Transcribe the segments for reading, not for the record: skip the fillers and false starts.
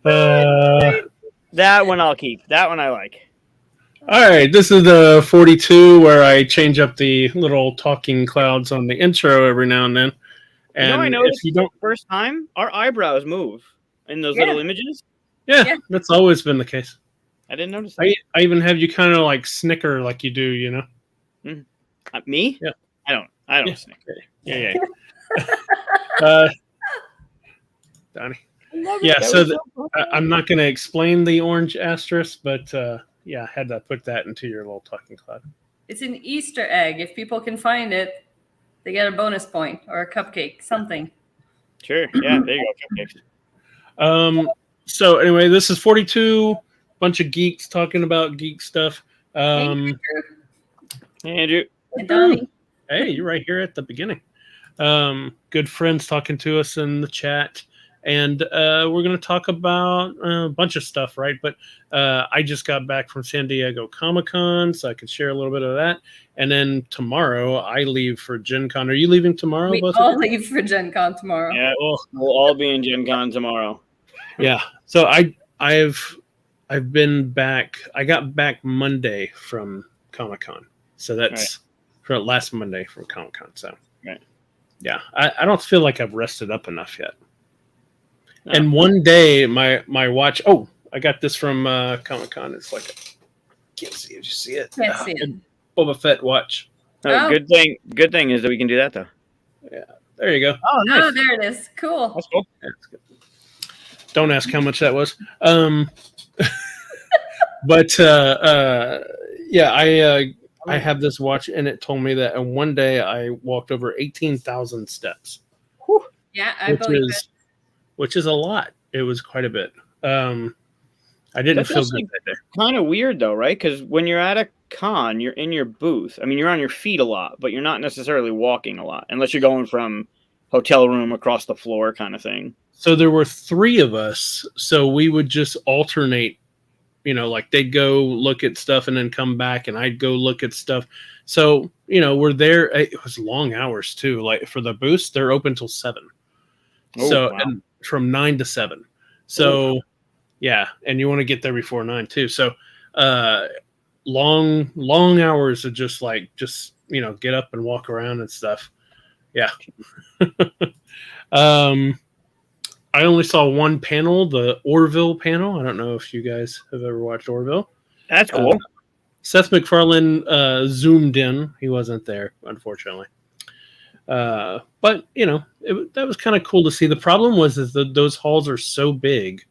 That one I'll keep. That one I like. All right, this is the 42 where I change up the little talking clouds on the intro every now and then. And I if noticed you don't, the first time our eyebrows move in those little images. Yeah, that's always been the case. I didn't notice that. I even have you kind of like snicker like you do, you know. Me? Yeah. I don't snicker. Yeah. Donnie. I'm not going to explain the orange asterisk, but I had to put that into your little talking cloud. It's an Easter egg. If people can find it, they get a bonus point or a cupcake, something. Sure. Yeah, there you go. Cupcakes. So anyway, this is 42. Bunch of geeks talking about geek stuff. Andrew. And Donnie. Hey, you're right here at the beginning. Good friends talking to us in the chat. And we're going to talk about a bunch of stuff, right? But I just got back from San Diego Comic-Con, so I could share a little bit of that. And then tomorrow, I leave for Gencon. Are you leaving tomorrow? We all leave for Gencon tomorrow. Yeah, we'll all be in Gencon tomorrow. Yeah. So I've been back. I got back Monday from Comic-Con. So that's for last Monday from Comic-Con. So yeah, I don't feel like I've rested up enough yet. No. And one day, my watch. Oh, I got this from Comic-Con. It's like can't see it. You see it? Can't see it. Boba Fett watch. Oh. Good thing is that we can do that though. Yeah, there you go. Oh, nice. Oh, there it is. Cool. That's cool. That's good. Don't ask how much that was. But I have this watch, and it told me that in one day I walked over 18,000 steps. Whew. Yeah, I believe it. Which is a lot. It was quite a bit. I didn't feel good that day. Kind of weird though, right? Because when you're at a con, you're in your booth. I mean, you're on your feet a lot, but you're not necessarily walking a lot, unless you're going from hotel room across the floor kind of thing. So there were 3 of us, so we would just alternate. You know, like they'd go look at stuff and then come back, and I'd go look at stuff. So, we're there. It was long hours too. Like for the booths, they're open till 7. And from 9 to 7. So, yeah, and you want to get there before 9 too. So, long hours of just get up and walk around and stuff. Yeah. I only saw one panel, the Orville panel. I don't know if you guys have ever watched Orville. That's cool. Seth MacFarlane zoomed in. He wasn't there, unfortunately. But, that was kind of cool to see. The problem was that those halls are so big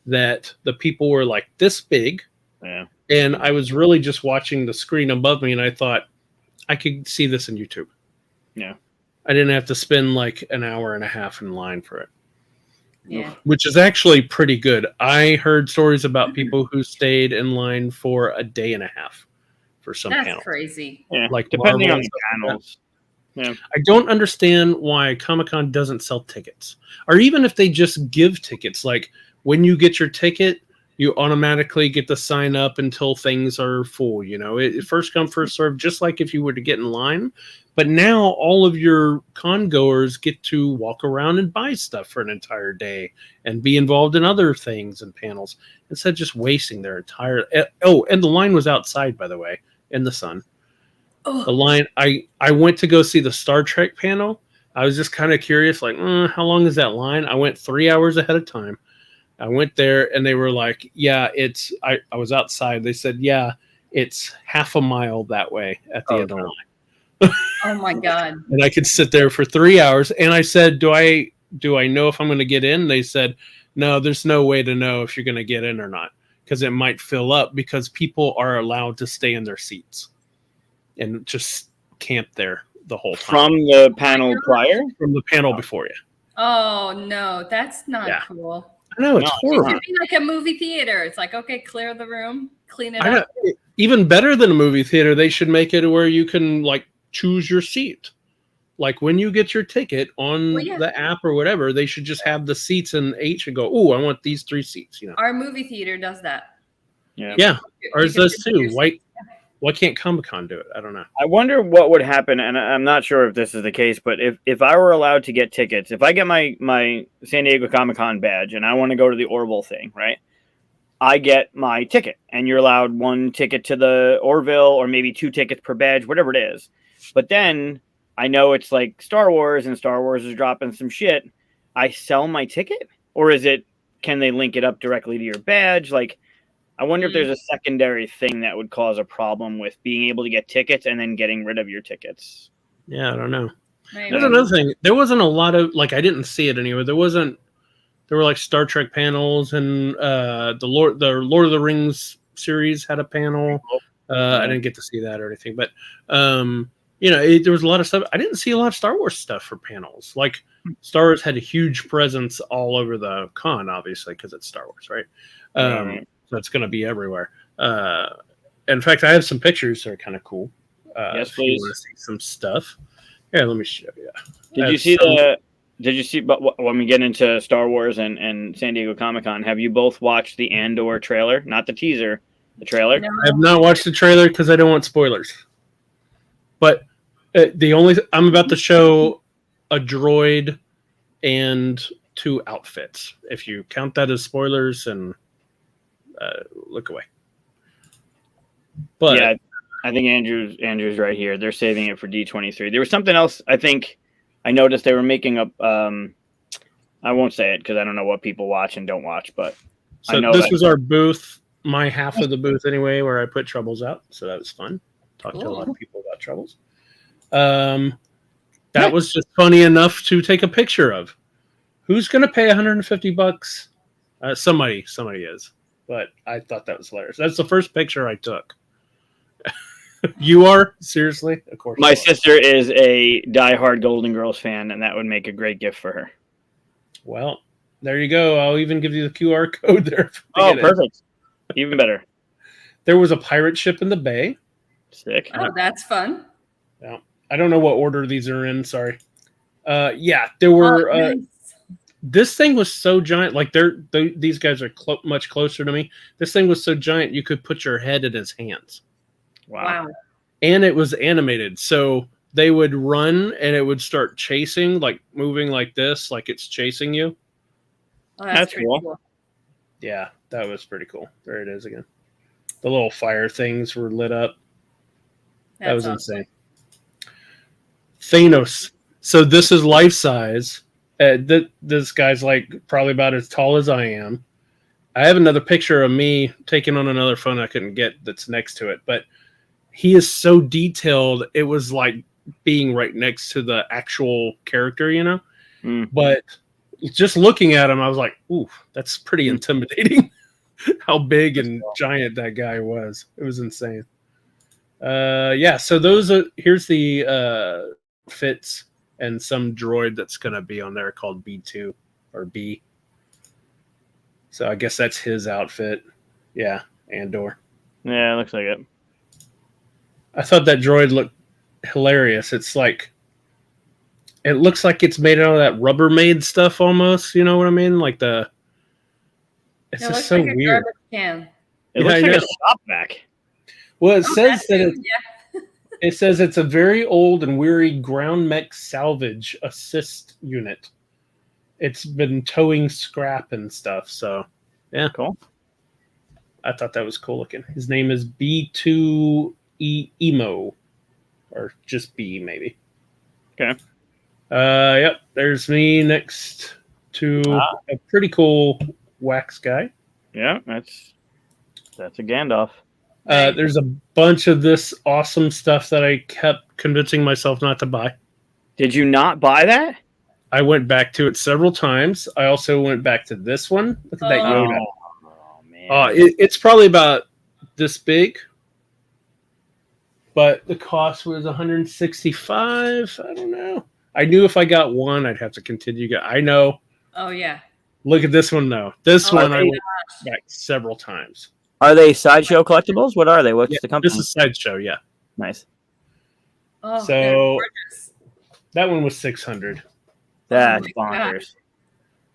that the people were like this big. Yeah. And I was really just watching the screen above me, and I thought, I could see this on YouTube. Yeah. I didn't have to spend like an hour and a half in line for it. Yeah. Which is actually pretty good. I heard stories about people who stayed in line for a day and a half for some panels. That's crazy. Yeah, like depending on the panels. Yeah. I don't understand why Comic-Con doesn't sell tickets. Or even if they just give tickets. Like when you get your ticket, you automatically get to sign up until things are full. It first come, first serve, just like if you were to get in line. But now all of your con goers get to walk around and buy stuff for an entire day and be involved in other things and panels instead of just wasting their entire. Oh, and the line was outside, by the way, in the sun. Oh. The line. I went to go see the Star Trek panel. I was just kind of curious, like, how long is that line? I went 3 hours ahead of time. I went there and they were like, yeah, I was outside. They said, yeah, it's half a mile that way at the end of the line. Oh my God. And I could sit there for 3 hours. And I said, do I know if I'm going to get in? They said, no, there's no way to know if you're going to get in or not, because it might fill up because people are allowed to stay in their seats and just camp there the whole time. From the panel prior? From the panel before you. Oh, no, that's not cool. I know, it's horrible. It should be like a movie theater. It's like, okay, clear the room, clean it up. Even better than a movie theater, they should make it where you can choose your seat. Like when you get your ticket on the app or whatever, they should just have the seats and H and go, oh, I want these 3 seats. Our movie theater does that. Yeah. Ours does too. Why can't Comic-Con do it? I don't know. I wonder what would happen, and I'm not sure if this is the case, but if I were allowed to get tickets, if I get my San Diego Comic-Con badge and I want to go to the Orville thing, right? I get my ticket, and you're allowed one ticket to the Orville or maybe 2 tickets per badge, whatever it is. But then I know it's like Star Wars, and Star Wars is dropping some shit. I sell my ticket, or can they link it up directly to your badge? Like, I wonder if there's a secondary thing that would cause a problem with being able to get tickets and then getting rid of your tickets. Yeah, I don't know. Maybe. There's another thing. There wasn't a lot of, like, I didn't see it anywhere. There were like Star Trek panels, and the Lord of the Rings series had a panel. I didn't get to see that or anything, but there was a lot of stuff. I didn't see a lot of Star Wars stuff for panels. Like, Star Wars had a huge presence all over the con, obviously, because it's Star Wars, right? So it's going to be everywhere. In fact, I have some pictures that are kind of cool. Yes, if you please. want to see some stuff. Yeah, let me show you. Did you see, but when we get into Star Wars and San Diego Comic-Con, have you both watched the Andor trailer? Not the teaser, the trailer? No. I have not watched the trailer because I don't want spoilers. But I'm about to show a droid and 2 outfits. If you count that as spoilers, and look away. But yeah, I think Andrew's right here. They're saving it for D23. There was something else I think I noticed they were making up. I won't say it because I don't know what people watch and don't watch, but so I know this was our booth, my half of the booth anyway, where I put Trobils out. So that was fun. Talked to a lot of people about Trobils. That was just funny enough to take a picture of. Who's going to pay $150? Somebody is. But I thought that was hilarious. That's the first picture I took. You are? Seriously? Of course. my sister is a diehard Golden Girls fan, and that would make a great gift for her. Well, there you go. I'll even give you the QR code there. Oh, perfect. Even better. There was a pirate ship in the bay. Sick. Oh, that's fun. Yeah. I don't know what order these are in. Sorry. Yeah, there were. Nice. This thing was so giant. Like these guys are much closer to me. This thing was so giant you could put your head in his hands. Wow. And it was animated, so they would run and it would start chasing, like moving like this, like it's chasing you. Oh, That's pretty cool. Yeah, that was pretty cool. There it is again. The little fire things were lit up. That was awesome. insane. Thanos. So this is life size. This guy's like probably about as tall as I am. I have another picture of me taken on another phone I couldn't get that's next to it, but he is so detailed. It was like being right next to the actual character, you know? But just looking at him, I was like, ooh, that's pretty intimidating. How big and giant that guy was. It was insane. Yeah, so here's the fits and some droid that's going to be on there called B2 or B. So I guess that's his outfit. Yeah, Andor. Yeah, looks like it. I thought that droid looked hilarious. It looks like it's made out of that Rubbermaid stuff almost. You know what I mean? Like it's It just looks so like a weird. garbage can. It Yeah, looks I like know. a shop vac. Well, it says that Yeah. it says it's a very old and weary ground mech salvage assist unit. It's been towing scrap and stuff. So, yeah, Cool. I thought that was cool looking. His name is B2 Emo, or just B maybe. Okay. Yep. There's me next to a pretty cool wax guy. Yeah, that's a Gandalf. There's a bunch of this awesome stuff that I kept convincing myself not to buy. Did you not buy that? I went back to it several times. I also went back to this one. Look at that Yoda. Oh man. It's probably about this big, but the cost was $165. I don't know. I knew if I got one, I'd have to continue. I know. Oh, yeah. Look at this one, though. This one I they- went back several times. Are they Sideshow collectibles? What are they? What's Yeah, the company? this is Sideshow, yeah. Nice. Oh, So- they're gorgeous. That one was $600. That's Oh my bonkers.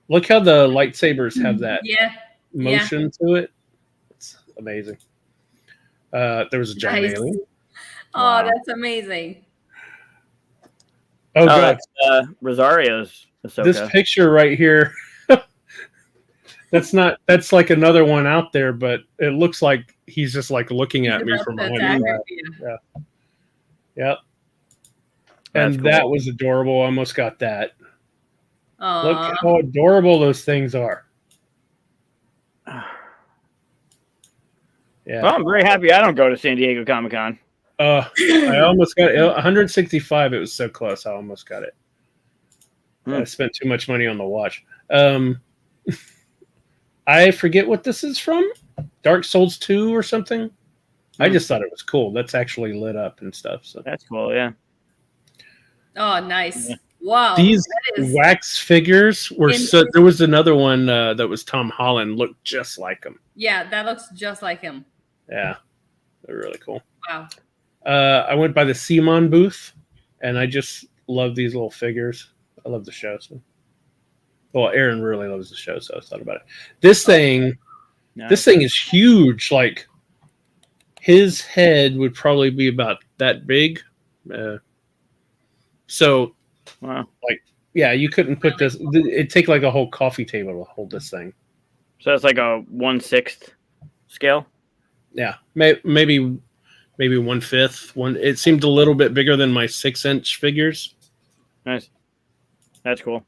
Look how the lightsabers have that Yeah. motion to it. It's amazing. There was a giant Nice. alien. Oh, Wow. that's amazing. Oh god, that's Rosario's Ahsoka. this picture right here. That's like another one out there, but it looks like he's just like looking He's at me about from to behind. attack Yeah. her. Yep. That's And that cool. was adorable. I almost got that. Look Aw. how adorable those things are. Yeah. Well, I'm very happy I don't go to San Diego Comic-Con. I almost got it. 165. It was so close. I almost got it. I spent too much money on the watch. I forget what this is from. Dark Souls 2 or something. I just thought it was cool. That's actually lit up and stuff. So That's cool, yeah. Oh, nice. Yeah. Wow. these that is wax figures were so. There was another one that was Tom Holland, looked just like him. Yeah, that looks just like him. Yeah, they're really cool. Wow. I went by the Simon booth, and I just love these little figures. I love the show. So. Well, Aaron really loves the show, so I thought about it. This thing is huge. Like his head would probably be about that big. So, Wow. like, yeah, you couldn't put this. It'd take like a whole coffee table to hold this thing. So that's like a 1/6 scale. Yeah, maybe 1/5. One. It seemed a little bit bigger than my 6-inch figures. Nice. That's cool.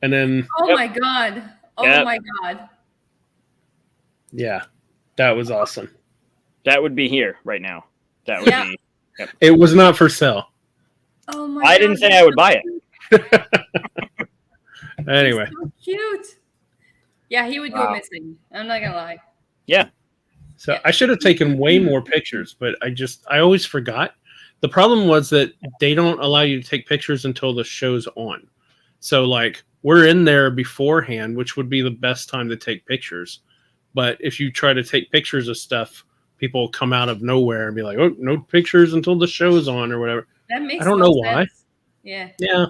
And then, Oh my god. Oh my god. yeah, that was awesome. That would be here right now. That would be. Yep. It was not for sale. Oh my I didn't say I would buy it. Anyway, so cute. Yeah, he would go missing. I'm not gonna lie. Yeah. so I should have taken way more pictures, but I always forgot. The problem was that they don't allow you to take pictures until the show's on. So like we're in there beforehand, which would be the best time to take pictures. But if you try to take pictures of stuff, people come out of nowhere and be like, "Oh, no pictures until the show's on" or whatever. That makes I don't no know why. sense. Yeah. Yeah,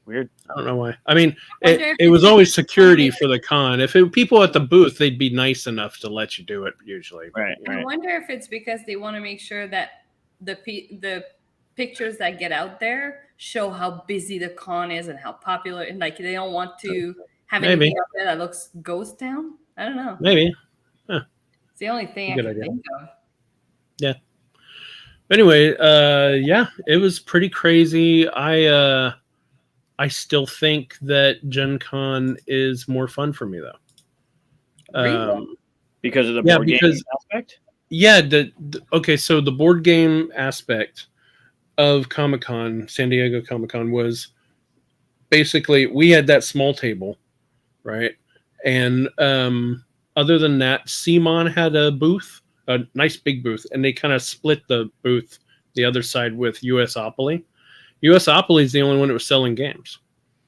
Weird. I don't know why. I mean, wonder if it was it's always just security something- for the con. If it, people at the booth, they'd be nice enough to let you do it usually. Right. I Right. wonder if it's because they want to make sure that the pictures that get out there show how busy the con is and how popular, and like they don't want to have Maybe. anything out there that looks ghost town. I don't know. Maybe. It's the only thing I Good can idea. think of. Anyway, yeah, it was pretty crazy. I still think that Gen Con is more fun for me though. Really? Because of the Yeah, board game because- aspect. Yeah, okay, so the board game aspect of Comic-Con, San Diego Comic-Con, was basically we had that small table, right? And other than that, Simon had a booth, a nice big booth, and they kind of split the booth the other side with USopoly. USopoly is the only one that was selling games.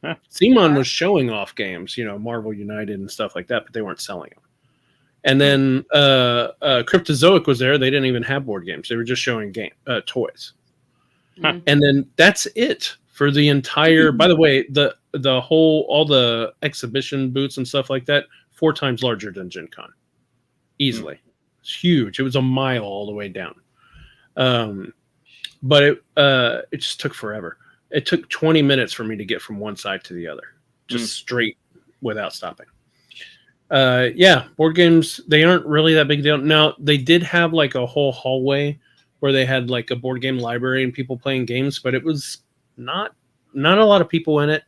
Huh. Simon was showing off games, Marvel United and stuff like that, but they weren't selling them. And then Cryptozoic was there. They didn't even have board games. They were just showing toys. Mhm. And then that's it for the entire. By the way, all the exhibition booths and stuff like that, 4 times larger than Gen Con, easily. It's huge. It was a mile all the way down. But it just took forever. It took 20 minutes for me to get from one side to the other, just straight without stopping. Yeah, board games, they aren't really that big deal. Now, they did have like a whole hallway where they had like a board game library and people playing games, but it was not a lot of people in it.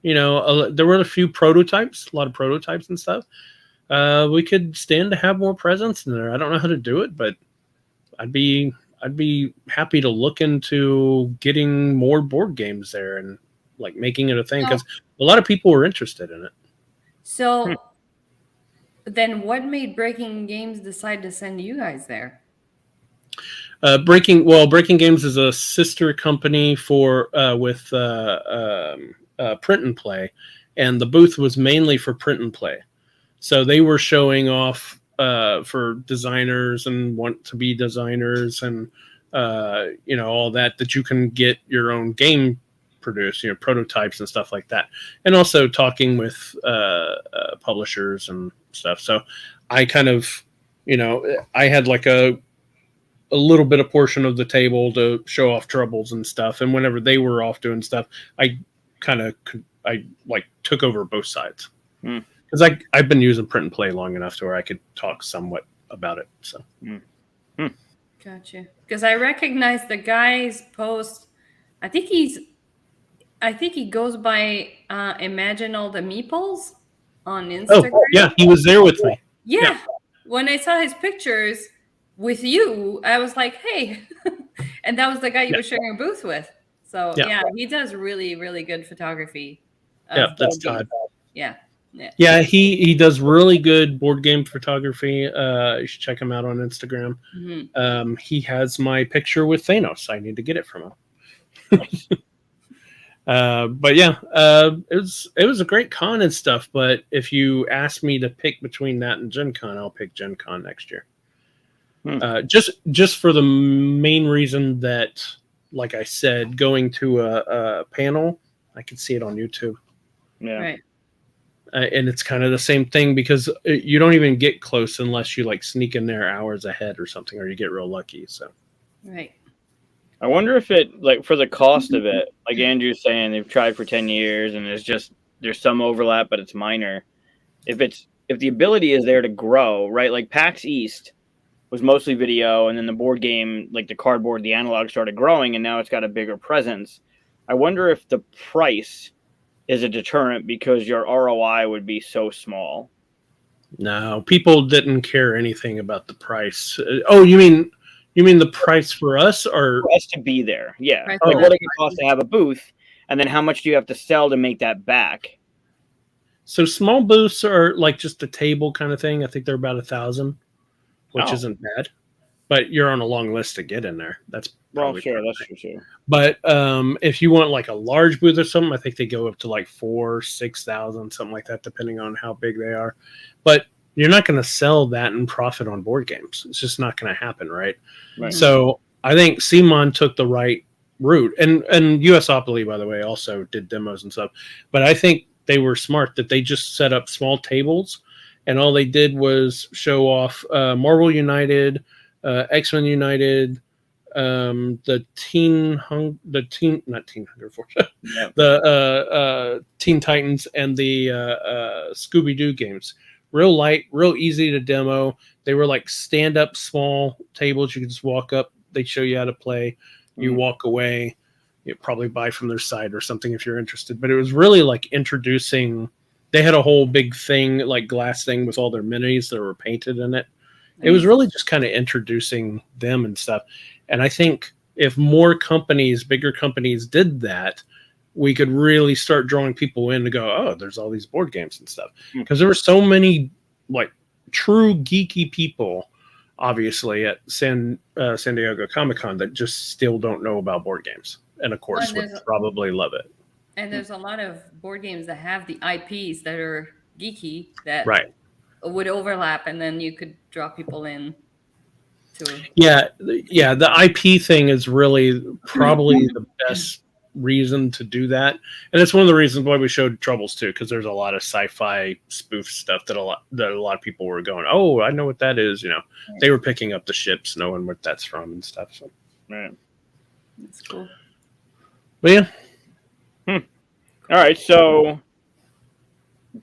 There were a few prototypes, a lot of prototypes and stuff. We could stand to have more presence in there. I don't know how to do it, but I'd be happy to look into getting more board games there and like making it a thing because a lot of people were interested in it. So then what made Breaking Games decide to send you guys there? Breaking Games is a sister company for with Print and Play, and the booth was mainly for Print and Play. So they were showing off for designers and want to be designers and all that you can get your own game produced, prototypes and stuff like that, and also talking with publishers and stuff. So I kind of I had like a little bit of portion of the table to show off Trobils and stuff. And whenever they were off doing stuff, I took over both sides because I've been using print and play long enough to where I could talk somewhat about it. So, Gotcha. Because I recognize the guy's post. I think he goes by Imagine All the Meeples on Instagram. Oh, yeah, he was there with me. Yeah. When I saw his pictures with you, I was like, hey. And that was the guy you were sharing a booth with. So, he does really, really good photography. That's Todd. Yeah. Yeah, he does really good board game photography. You should check him out on Instagram. Mm-hmm. He has my picture with Thanos. I need to get it from him. But yeah, it was a great con and stuff. But if you ask me to pick between that and Gencon, I'll pick Gencon next year. Just for the main reason that, like I said, going to a panel, I can see it on YouTube. Yeah. Right. And it's kind of the same thing because you don't even get close unless you like sneak in there hours ahead or something, or you get real lucky. So, right. I wonder if it, like, for the cost of it, like Andrew's saying, they've tried for 10 years and there's some overlap, but it's minor. If the ability is there to grow, right? Like PAX East was mostly video, and then the board game, like the cardboard, the analog started growing, and now it's got a bigger presence. I wonder if the price is a deterrent because your ROI would be so small. No, people didn't care anything about the price. Oh, you mean the price for us, or for us to be there? Yeah. Right. Like, what does it cost to have a booth, and then how much do you have to sell to make that back? So small booths are like just a table kind of thing. I think they're about 1,000, which isn't bad. But you're on a long list to get in there. That's well, sure, that's true too. But if you want like a large booth or something, I think they go up to like 4,000-6,000, something like that, depending on how big they are. But you're not going to sell that and profit on board games. It's just not going to happen, right? So I think Simon took the right route, and USopoly, by the way, also did demos and stuff. But I think they were smart that they just set up small tables, and all they did was show off Marvel United, X-Men United, the Teen Titans, and the Scooby-Doo games. Real light, real easy to demo. They were like stand-up small tables. You could just walk up. They show you how to play. You walk away. You probably buy from their site or something if you're interested. But it was really like introducing. They had a whole big thing, like glass thing with all their minis that were painted in it. It was really just kind of introducing them and stuff. And I think if more companies, bigger companies did that, we could really start drawing people in to go, oh, there's all these board games and stuff. Because there were so many like true geeky people, obviously, at San Diego Comic-Con that just still don't know about board games. And of course, would probably love it. And there's a lot of board games that have the IPs that are geeky that would overlap, and then you could draw people in to the IP thing is really probably the best reason to do that, and it's one of the reasons why we showed Trobils too, because there's a lot of sci-fi spoof stuff that a lot of people were going, oh, I know what that is. They were picking up the ships, knowing what that's from and stuff. So that's cool. But yeah. All right, so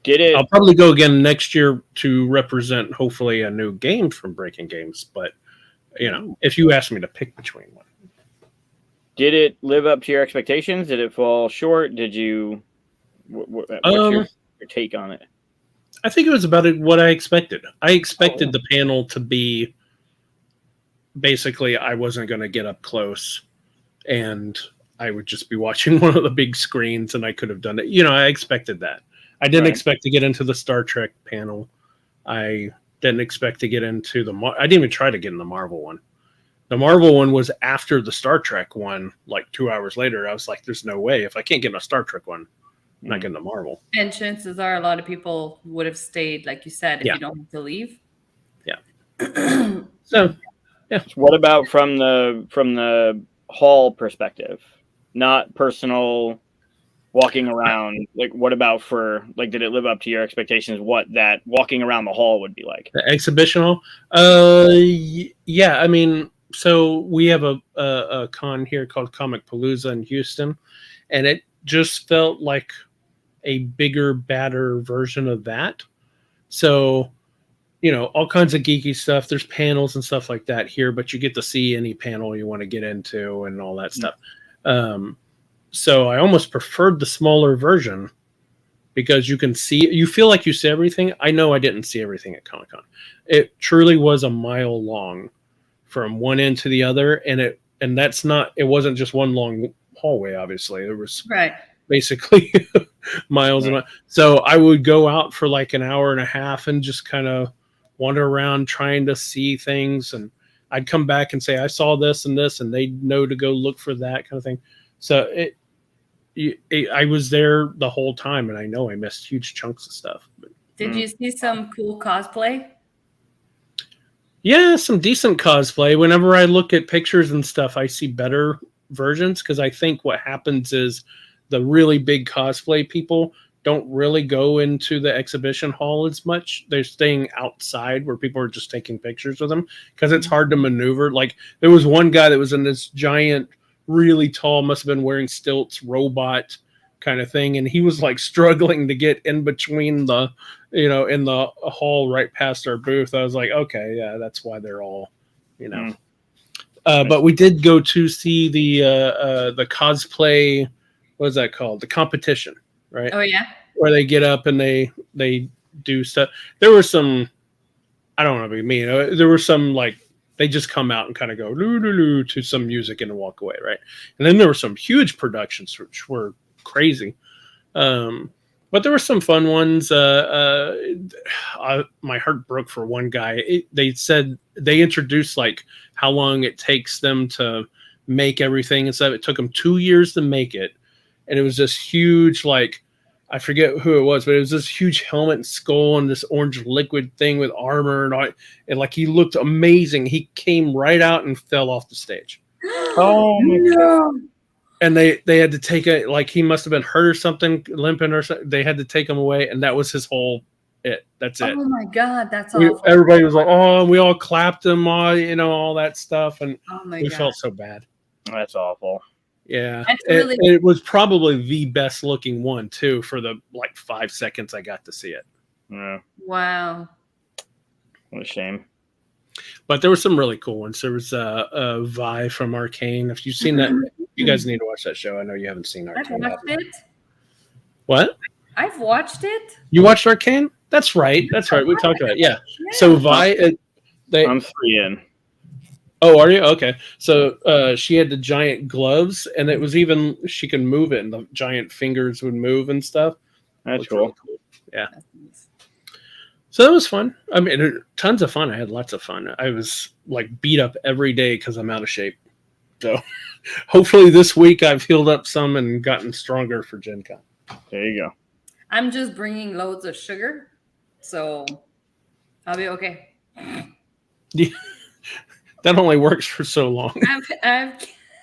I'll probably go again next year to represent hopefully a new game from Breaking Games, but if you ask me to pick between one. Did it live up to your expectations? Did it fall short? Did you what's your take on it? I think it was about what I expected. I expected the panel to be basically I wasn't going to get up close and I would just be watching one of the big screens and I could have done it. I expected that. I didn't expect to get into the Star Trek panel. I didn't expect to get into I didn't even try to get in the Marvel one. The Marvel one was after the Star Trek one, like 2 hours later. I was like, there's no way. If I can't get in a Star Trek one, I'm not getting the Marvel. And chances are a lot of people would have stayed, like you said, if you don't have to leave. Yeah. So what about from the hall perspective? Not personal walking around? Like, what about for like, did it live up to your expectations? What that walking around the hall would be like? The exhibition hall? Yeah. I mean, so we have a con here called Comic Palooza in Houston, and it just felt like a bigger, badder version of that. So, all kinds of geeky stuff. There's panels and stuff like that here, but you get to see any panel you want to get into and all that stuff. So I almost preferred the smaller version because you feel like you see everything. I know I didn't see everything at Comic-Con. It truly was a mile long from one end to the other. And it wasn't just one long hallway, obviously. There was basically miles and miles. So I would go out for like an hour and a half and just kind of wander around trying to see things. And I'd come back and say, I saw this and this, and they'd know to go look for that kind of thing. So I was there the whole time, and I know I missed huge chunks of stuff. Did you see some cool cosplay? Yeah, some decent cosplay. Whenever I look at pictures and stuff, I see better versions because I think what happens is the really big cosplay people don't really go into the exhibition hall as much. They're staying outside where people are just taking pictures with them because it's hard to maneuver. Like there was one guy that was in this giant, really tall, must have been wearing stilts, robot kind of thing, and he was like struggling to get in between the in the hall right past our booth. I was like, okay, yeah, that's why they're all but we did go to see the cosplay, what is that called, the competition, right? Oh yeah, where they get up and they do stuff. There were some, I don't want to be mean, there were some like they just come out and kind of go loo to some music and walk away, right? And then there were some huge productions which were crazy, but there were some fun ones. My heart broke for one guy. They said they introduced like how long it takes them to make everything and stuff. It took them 2 years to make it, and it was this huge, like, I forget who it was, but it was this huge helmet and skull and this orange liquid thing with armor and all, and like he looked amazing. He came right out and fell off the stage. Oh my God. And they had to take it, like he must have been hurt or something, limping or something. They had to take him away, and that was his whole it. That's it. Oh my God, that's awful. Everybody was like, oh, and we all clapped him, all that stuff, and we felt so bad. That's awful. Yeah, it was probably the best looking one too for the like 5 seconds I got to see it. Yeah. Wow. What a shame. But there were some really cool ones. There was Vi from Arcane. If you've seen that, you guys need to watch that show. I know you haven't seen Arcane. I've watched it. What? I've watched it. You watched Arcane? That's right. That's right. We talked about it. Yeah. So Vi, I'm 3 in. Oh, are you? Okay. So she had the giant gloves, and it was even, she could move it, and the giant fingers would move and stuff. That's cool. Really cool. Yeah. So that was fun. I mean, tons of fun. I had lots of fun. I was like beat up every day because I'm out of shape. So hopefully this week I've healed up some and gotten stronger for Gencon. There you go. I'm just bringing loads of sugar, so I'll be okay. Yeah. That only works for so long. I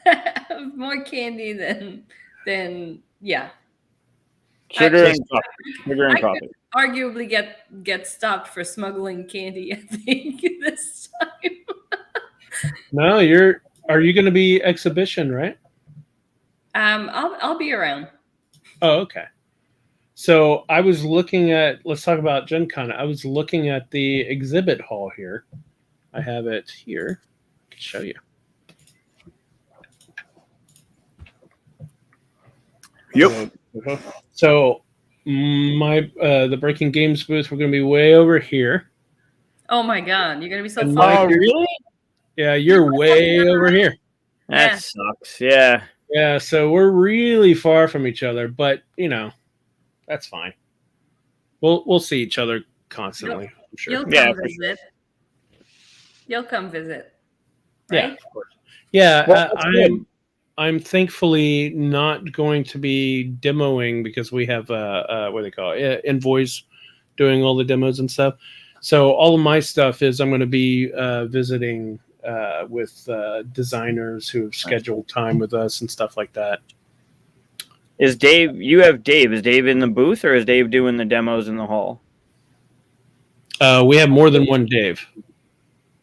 have more candy than yeah. Sugar and coffee. Arguably get stopped for smuggling candy, I think, this time. No, are you going to be exhibition, right? I'll be around. Oh, okay. So I was looking at, let's talk about Gen Con. I was looking at the exhibit hall here. I have it here. I can show you. Yep. So the Breaking Games booth, we're going to be way over here. Oh my God, you're going to be so And far. Oh, really? Yeah, you're way over here. That sucks. Yeah. Yeah, so we're really far from each other, but that's fine. We'll see each other constantly. I'm sure. You'll come visit. You'll come visit. Right? Yeah, of course. Yeah, Well, I'm thankfully not going to be demoing because we have what do they call it? Envoys doing all the demos and stuff. So all of my stuff is I'm going to be visiting with designers who have scheduled time with us and stuff like that. Is Dave? You have Dave. Is Dave in the booth, or is Dave doing the demos in the hall? We have more than one Dave.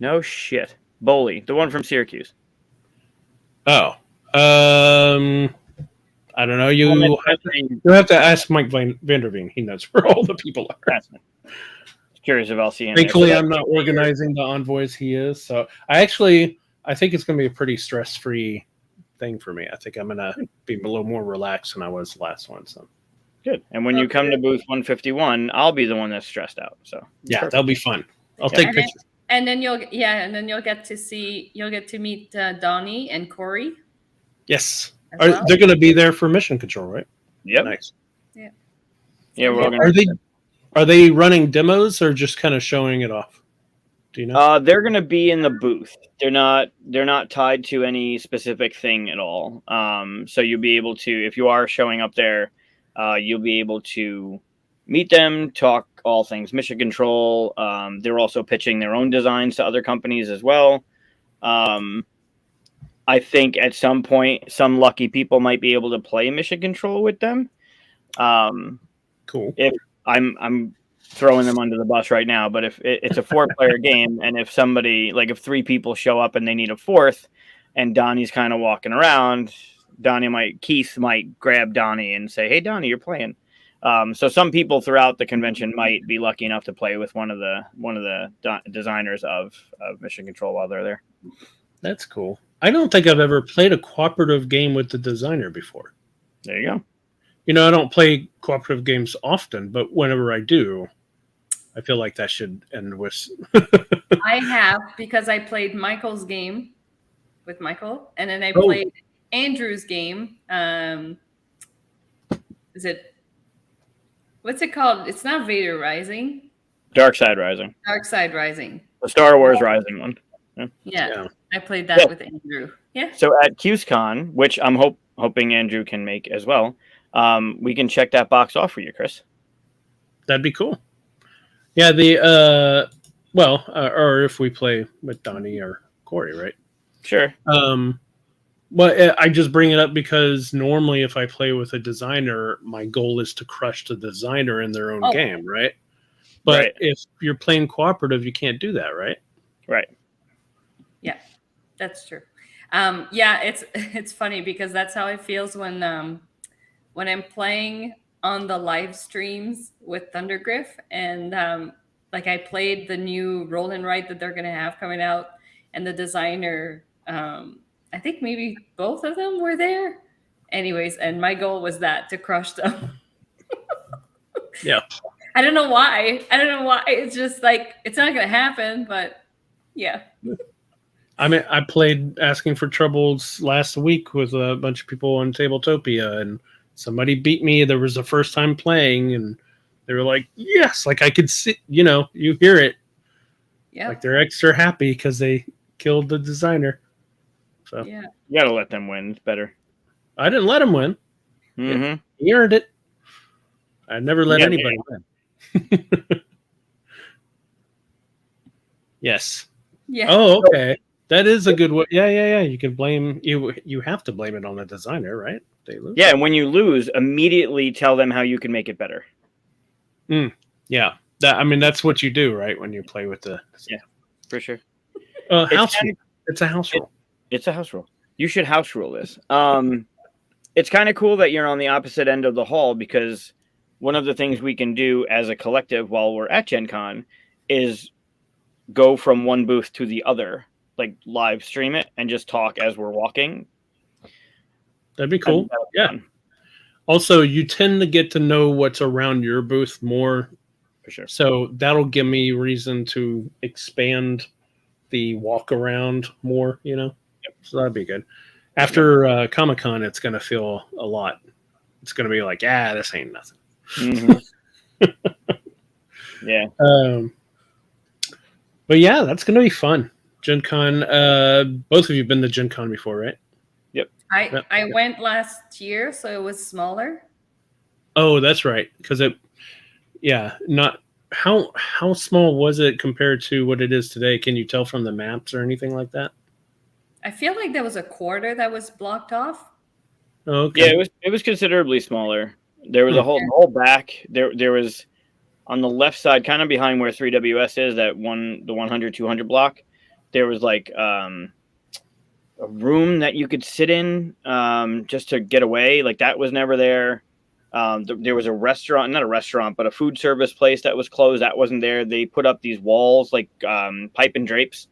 No shit. Bowley, the one from Syracuse. Oh, I don't know. You have to ask Mike Vanderveen. He knows where all the people are. Curious if I'll see him. Thankfully, I'm not organizing the envoys. He is. So I think it's going to be a pretty stress-free thing for me. I think I'm going to be a little more relaxed than I was the last one. So good. And when you come to booth 151, I'll be the one that's stressed out. So yeah, that'll be fun. I'll take pictures. And then you'll get to meet Donnie and Corey. Yes. They're going to be there for mission control, right? Yep. Nice. Yeah. Yeah, we're all going Are they running demos or just kind of showing it off? Do you know? They're going to be in the booth. They're not tied to any specific thing at all. So you'll be able to, if you are showing up there, you'll be able to meet them, talk all things mission control. They're also pitching their own designs to other companies as well. I think at some point, some lucky people might be able to play mission control with them. Cool. If I'm throwing them under the bus right now, but if it's a 4-player game, and if somebody, like if 3 people show up and they need a 4th, and Donnie's kind of walking around, Keith might grab Donnie and say, "Hey, Donnie, you're playing." So some people throughout the convention might be lucky enough to play with one of the designers of mission control while they're there. That's cool. I don't think I've ever played a cooperative game with the designer before. There you go. You know, I don't play cooperative games often, but whenever I do, I feel like that should end with... I have, because I played Michael's game with Michael, and then I played Andrew's game. What's it called? It's not Vader Rising. Dark Side Rising. Dark Side Rising. The Star Wars Rising one. Yeah. I played that with Andrew. Yeah. So at QSCon, which I'm hoping Andrew can make as well, we can check that box off for you, Chris. That'd be cool. Yeah, or if we play with Donnie or Corey, right? Sure. Well, I just bring it up because normally if I play with a designer, my goal is to crush the designer in their own game, right? But if you're playing cooperative, you can't do that, right? Right. Yeah, that's true. Yeah, it's funny because that's how it feels when I'm playing on the live streams with Thundergriff, and like I played the new roll and write that they're gonna have coming out, and the designer, I think maybe both of them were there. Anyways, and my goal was to crush them. Yeah. I don't know why. It's just like it's not gonna happen, but yeah. I mean, I played Asking for Trobils last week with a bunch of people on Tabletopia, and somebody beat me. There was the first time playing, and they were like, "Yes!" Like I could see, you hear it. Yeah. Like they're extra happy because they killed the designer. So yeah, you gotta let them win. It's better. I didn't let him win. Mm-hmm. He earned it. I never let anybody win. Yes. Yeah. Oh, okay. That is a good way. Yeah. You can blame you have to blame it on the designer, right? They lose. Yeah, and when you lose, immediately tell them how you can make it better. Yeah. That's what you do, right? When you play with the for sure. It's a house rule. It's a house rule. You should house rule this. It's kind of cool that you're on the opposite end of the hall, because one of the things we can do as a collective while we're at Gencon is go from one booth to the other, like live stream it and just talk as we're walking. That'd be cool. Yeah. Fun. Also, you tend to get to know what's around your booth more. For sure. So that'll give me reason to expand the walk around more, Yep. So that'd be good. After Comic-Con, it's going to feel a lot. It's going to be like, this ain't nothing. Mm-hmm. Yeah. But yeah, that's going to be fun. Gencon, both of you have been to Gencon before, right? Yep. I went last year, so it was smaller. Oh, that's right. Because not how small was it compared to what it is today? Can you tell from the maps or anything like that? I feel like there was a quarter that was blocked off. Okay. Yeah, it was considerably smaller. There was a whole back. There was on the left side, kind of behind where 3WS is, the 100 200 block. There was like a room that you could sit in just to get away. Like that was never there. There was a restaurant, not a restaurant, but a food service place that was closed. That wasn't there. They put up these walls, like pipe and drapes,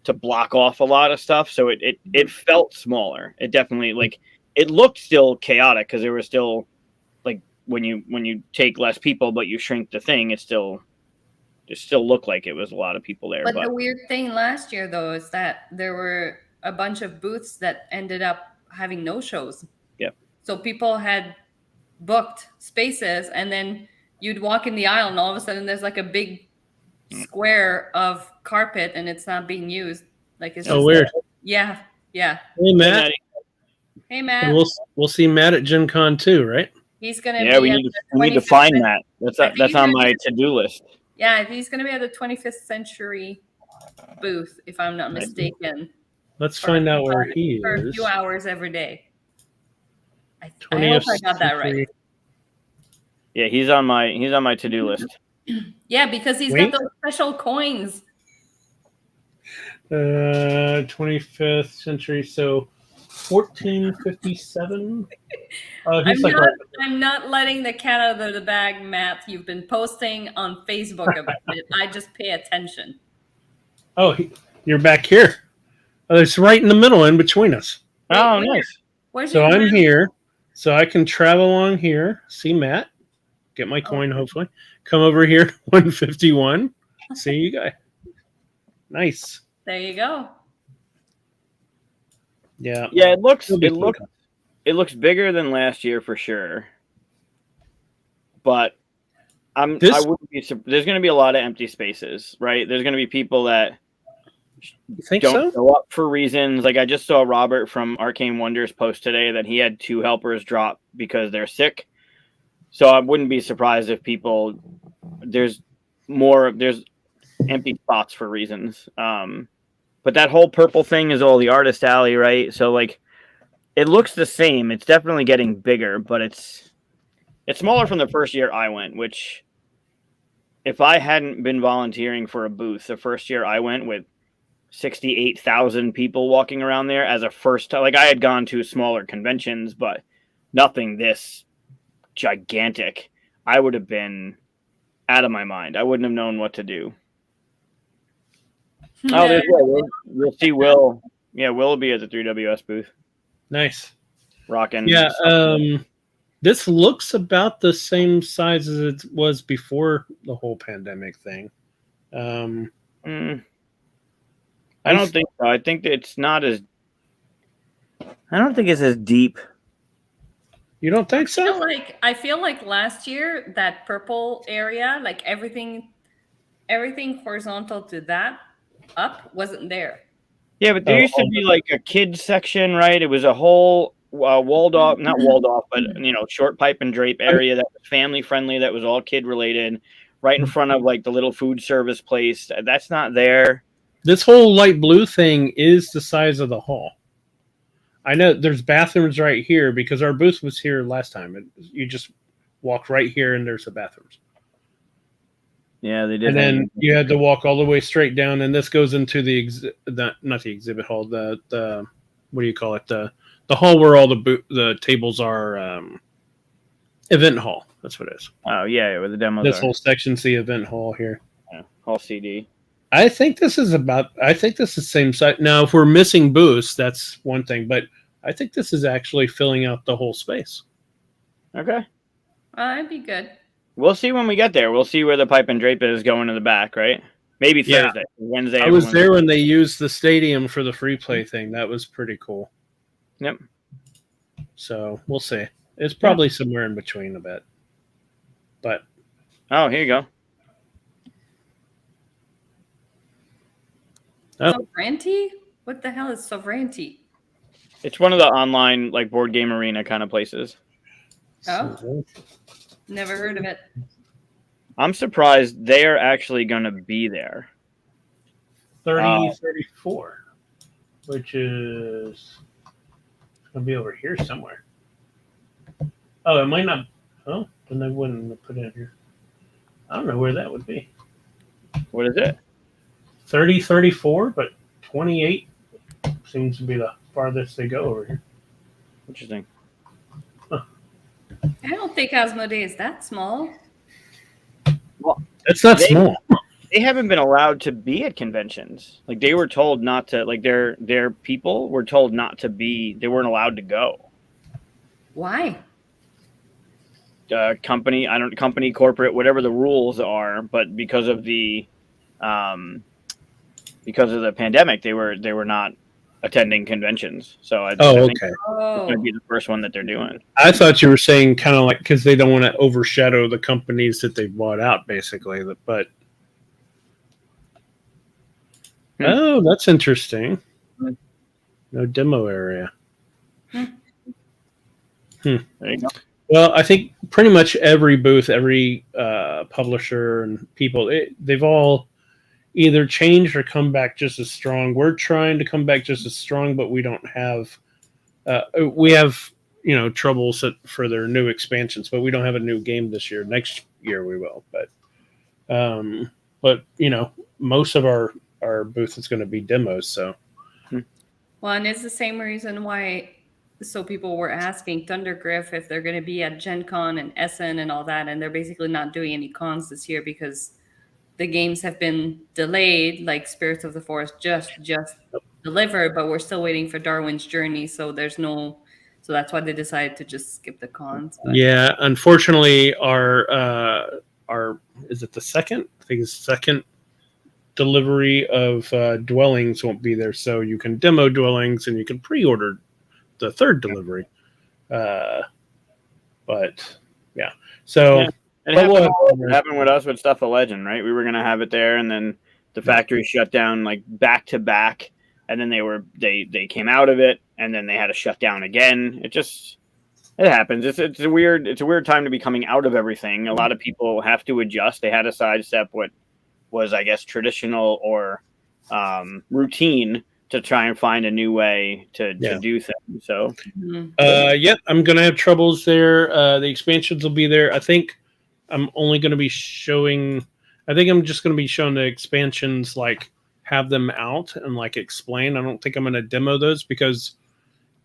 to block off a lot of stuff. So it felt smaller. It definitely it looked still chaotic because there was still like when you take less people but you shrink the thing, it still looked like it was a lot of people there. But the weird thing last year though is that there were a bunch of booths that ended up having no shows. Yeah. So people had booked spaces and then you'd walk in the aisle and all of a sudden there's like a big square of carpet and it's not being used. Like it's just weird. Yeah. Hey Matt. Hey Matt. And we'll see Matt at Gencon too, right? He's gonna we need to find Matt. That's on my to-do list. Yeah, he's gonna be at the 25th century booth, if I'm not mistaken. Let's find out where he is. For a few hours every day. I hope I got that right. Yeah, he's on my to-do list. Yeah, because he's got those special coins. 25th century, so 1457. I'm not letting the cat out of the bag, Matt. You've been posting on Facebook about it. I just pay attention. Oh, you're back here. Oh, it's right in the middle, in between us. Oh, nice. So I'm here, so I can travel along here. See Matt, get my coin. Hopefully, come over here. 151. See you guys. Nice. There you go. Yeah. Yeah, it looks bigger than last year for sure. But I wouldn't be. There's going to be a lot of empty spaces, right? There's going to be people that don't show up for reasons. Like I just saw Robert from Arcane Wonders post today that he had 2 helpers drop because they're sick. So I wouldn't be surprised if there's empty spots for reasons. But that whole purple thing is all the artist alley, right? So like it looks the same. It's definitely getting bigger, but it's smaller from the first year I went, which if I hadn't been volunteering for a booth the first year I went with 68,000 people walking around there as a first time, like I had gone to smaller conventions, but nothing this gigantic, I would have been out of my mind. I wouldn't have known what to do. Oh, there's Will. We'll see Will. Yeah, Will will be at the 3WS booth. Nice. Rocking. Yeah. This looks about the same size as it was before the whole pandemic thing. I don't think so. I think it's not as. I don't think it's as deep. You don't think so? I feel like last year that purple area, like everything horizontal to that up wasn't there. Yeah, but there used to be like a kids section, right? It was a whole walled off, not walled off, but short pipe and drape area that was family friendly, that was all kid related, right in front of like the little food service place. That's not there. This whole light blue thing is the size of the hall. I know there's bathrooms right here because our booth was here last time. You just walk right here and there's the bathrooms. Yeah, they did. And then you had to walk all the way straight down, and this goes into not the exhibit hall, the what do you call it? The hall where all the tables are, event hall. That's what it is. Oh yeah, where the demos. This whole section's the event hall here. Yeah, hall CD. I think this is the same size. Now, if we're missing booths, that's one thing, but I think this is actually filling out the whole space. Okay. That'd be good. We'll see when we get there. We'll see where the pipe and drape is going in the back, right? Maybe Thursday, Wednesday. I was there when they used the stadium for the free play thing. That was pretty cool. Yep. So we'll see. It's probably somewhere in between a bit. But here you go. Sovereignty? What the hell is Sovereignty? It's one of the online like board game arena kind of places. Oh, never heard of it. I'm surprised they are actually going to be there. 34, which is going to be over here somewhere. Oh, it might not. Oh, then they wouldn't have put it in here. I don't know where that would be. What is it? 30, 34, but 28 seems to be the farthest they go over here. Interesting. I don't think Asmodee is that small. Well, it's not small. They haven't been allowed to be at conventions. Like they were told not to. Like their people were told not to be. They weren't allowed to go. Why? Company, corporate, whatever the rules are, but because of the pandemic, they were not attending conventions. So I think okay. it's going to be the first one that they're doing. I thought you were saying kind of like because they don't want to overshadow the companies that they bought out, basically. But oh, that's interesting. No demo area. There you go. Well, I think pretty much every booth, every publisher and people, they've all either changed or come back just as strong. We're trying to come back just as strong, but we don't have. We have Trobils for their new expansions, but we don't have a new game this year. Next year we will, but most of our booth is going to be demos. So, well, and it's the same reason why. So people were asking Thundergriff if they're going to be at Gencon and Essen and all that, and they're basically not doing any cons this year because the games have been delayed. Like Spirits of the Forest just delivered, but we're still waiting for Darwin's Journey. So there's no. So that's why they decided to just skip the cons. But. Yeah, unfortunately, our is it the second? I think it's second delivery of Dwellings won't be there, so you can demo Dwellings and you can pre-order the third delivery. But yeah, so yeah. It happened with us with Stuff of Legend, right? We were gonna have it there, and then the factory shut down like back to back, and then they came out of it, and then they had to shut down again. It happens. It's a weird time to be coming out of everything. A lot of people have to adjust. They had to sidestep what was, I guess, traditional or routine to try and find a new way to do things. So, yep, I'm gonna have Trobils there. The expansions will be there. I think I'm only gonna be showing. I think I'm just gonna be showing the expansions, like have them out and like explain. I don't think I'm gonna demo those because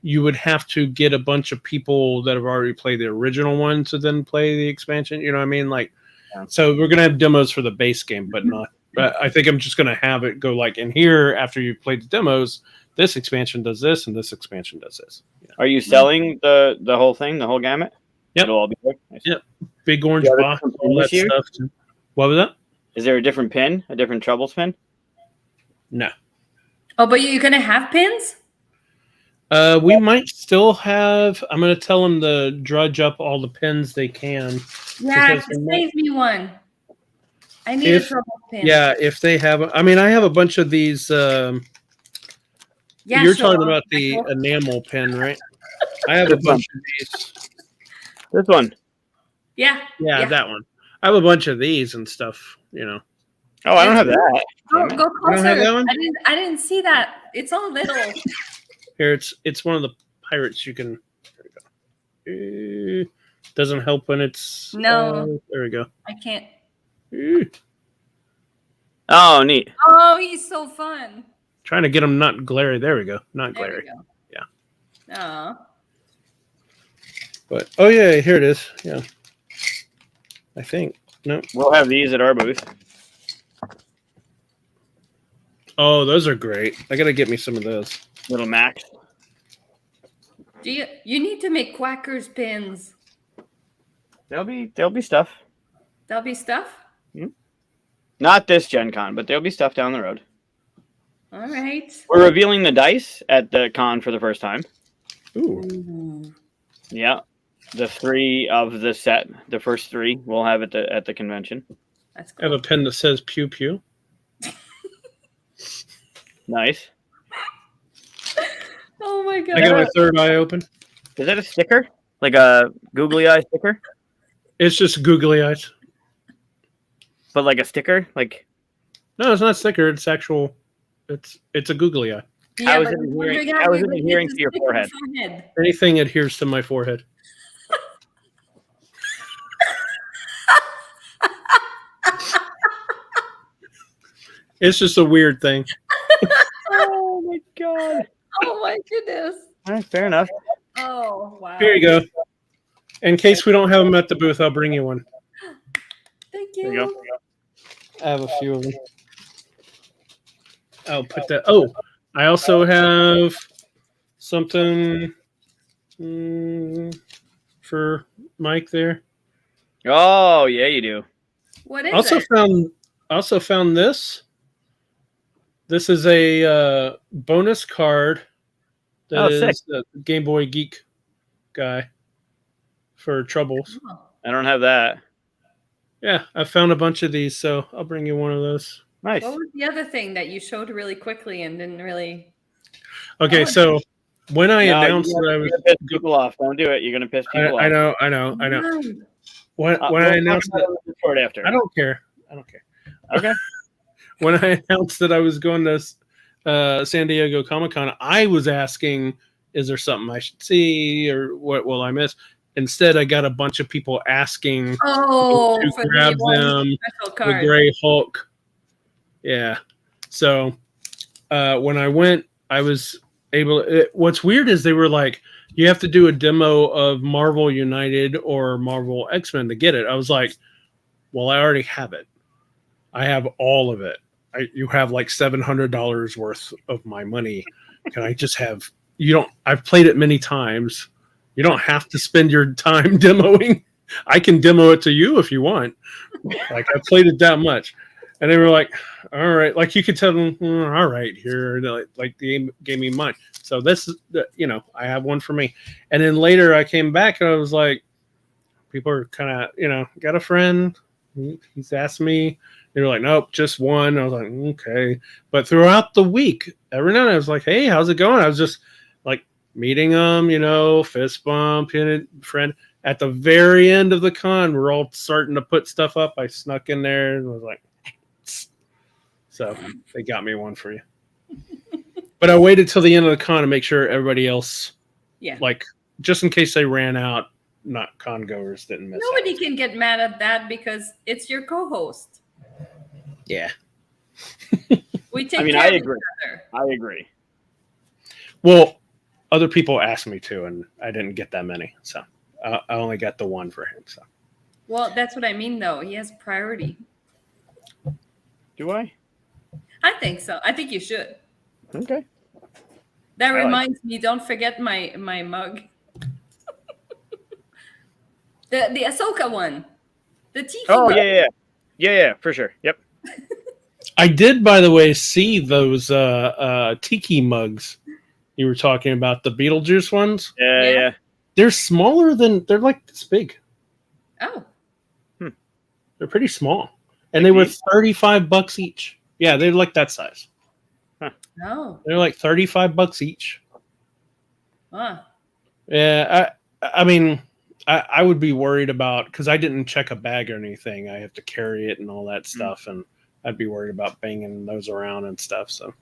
you would have to get a bunch of people that have already played the original one to then play the expansion. You know what I mean? Like, so we're gonna have demos for the base game, but not. I think I'm just going to have it go like in here after you've played the demos. This expansion does this, and this expansion does this. Yeah. Are you selling the whole thing, the whole gamut? Yep. It'll all be there? Nice. Yep. Big orange box, all that stuff. What was that? Is there a different pin, a different Trobils pin? No. Oh, but you're going to have pins? We might still have. I'm going to tell them to drudge up all the pins they can. Yeah, save me one. I need a Trobils pin. Yeah, if they have, I mean, I have a bunch of these. You're talking about the enamel pin, right? I have a bunch of these. This one. Yeah, that one. I have a bunch of these and stuff. Oh, I don't have that. Go closer. You don't have that one? I didn't see that. It's all little. Here, it's one of the pirates. You can. There we go. Doesn't help when it's. No. There we go. I can't. Oh, neat. Oh, he's so fun. Trying to get him not glary. There we go. Not There glary. Yeah. But yeah, here it is. Yeah. I think. No. We'll have these at our booth. Oh, those are great. I gotta get me some of those. Little Max. You need to make Quackers pins. There'll be stuff. There'll be stuff? Not this Gen Con, but there'll be stuff down the road. All right. We're revealing the dice at the con for the first time. Ooh. Yeah. The 3 of the set, the first 3, we'll have at the convention. That's cool. I have a pen that says pew pew. Nice. Oh my god. I got my third eye open. Is that a sticker? Like a googly eye sticker? It's just googly eyes. But like a sticker? Like no, it's not a sticker. It's actual. It's a googly eye. Yeah, how is it adhering to your forehead? Anything adheres to my forehead. It's just a weird thing. Oh my god. Oh my goodness. All right, fair enough. Oh wow. Here you go. In case we don't have them at the booth, I'll bring you one. Thank There you. you go. I have a few of them. I'll put that. Oh, I also have something for Mike there. Oh yeah, you do. What is it? Also found this. This is a bonus card that is the Game Boy Geek guy for Trobils. Oh. I don't have that. Yeah, I found a bunch of these, so I'll bring you one of those. Nice. What was the other thing that you showed really quickly and didn't really? Okay, so when I announced that I was piss people off, don't do it. You're gonna piss people off. I know. When I announced that, after. I don't care. Okay. When I announced that I was going to San Diego Comic-Con, I was asking, is there something I should see or what will I miss? Instead, I got a bunch of people asking to grab them, the Gray Hulk. Yeah. So when I went, I was able what's weird is they were like, you have to do a demo of Marvel United or Marvel X-Men to get it. I was like, well, I already have it. I have all of it. You have like $700 worth of my money. Can I just have, I've played it many times. You don't have to spend your time demoing. I can demo it to you if you want. Like, I played it that much. And they were like, all right. Like, you could tell them, all right, here. Like, they gave me mine. So this is, I have one for me. And then later I came back and I was like, people are kind of, got a friend. He's asked me. They were like, nope, just one. I was like, okay. But throughout the week, every night I was like, hey, how's it going? I was just like meeting them, fist bump, friend. At the very end of the con, we're all starting to put stuff up. I snuck in there and was like, so they got me one for you. But I waited till the end of the con to make sure everybody else, like, just in case they ran out, not con goers didn't miss Nobody out. Can get mad at that because it's your co-host. Yeah. We take I agree. I agree. Well, other people asked me to, and I didn't get that many. So I only got the one for him. So. Well, that's what I mean, though. He has priority. Do I? I think so. I think you should. Okay. That reminds me, don't forget my mug. the Ahsoka one. The Tiki mug. Yeah, for sure. Yep. I did, by the way, see those Tiki mugs you were talking about, the Beetlejuice ones. Yeah. They're smaller they're like this big. Oh. They're pretty small. And they were $35 each. Yeah, they're like that size. Huh. Oh. They're like $35 each. Huh. Yeah, I mean, I would be worried about, because I didn't check a bag or anything. I have to carry it and all that stuff, and I'd be worried about banging those around and stuff. So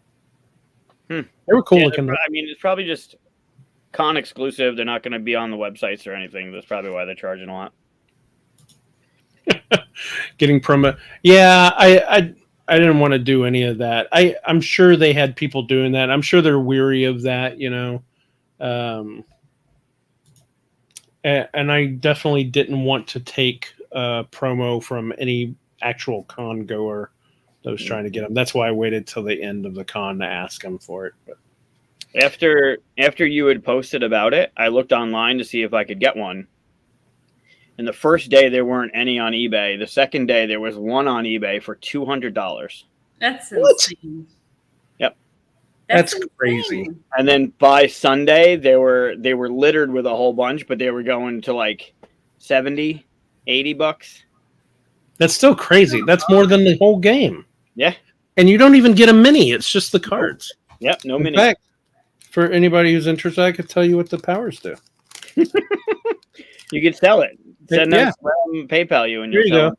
they were cool looking. It's probably just con exclusive. They're not going to be on the websites or anything. That's probably why they're charging a lot. Getting promo. Yeah, I didn't want to do any of that. I'm sure they had people doing that. I'm sure they're weary of that, and I definitely didn't want to take promo from any actual con goer that was trying to get them. That's why I waited till the end of the con to ask them for it. But after you had posted about it, I looked online to see if I could get one. And the first day there weren't any on eBay. The second day there was one on eBay for $200. That's insane. Yep. That's crazy. And then by Sunday they were littered with a whole bunch, but they were going to like $70, $80. That's still crazy. That's more than the whole game. Yeah. And you don't even get a mini. It's just the cards. Yep, no mini. In fact, for anybody who's interested, I could tell you what the powers do. You could sell it. Send us PayPal you and here you go.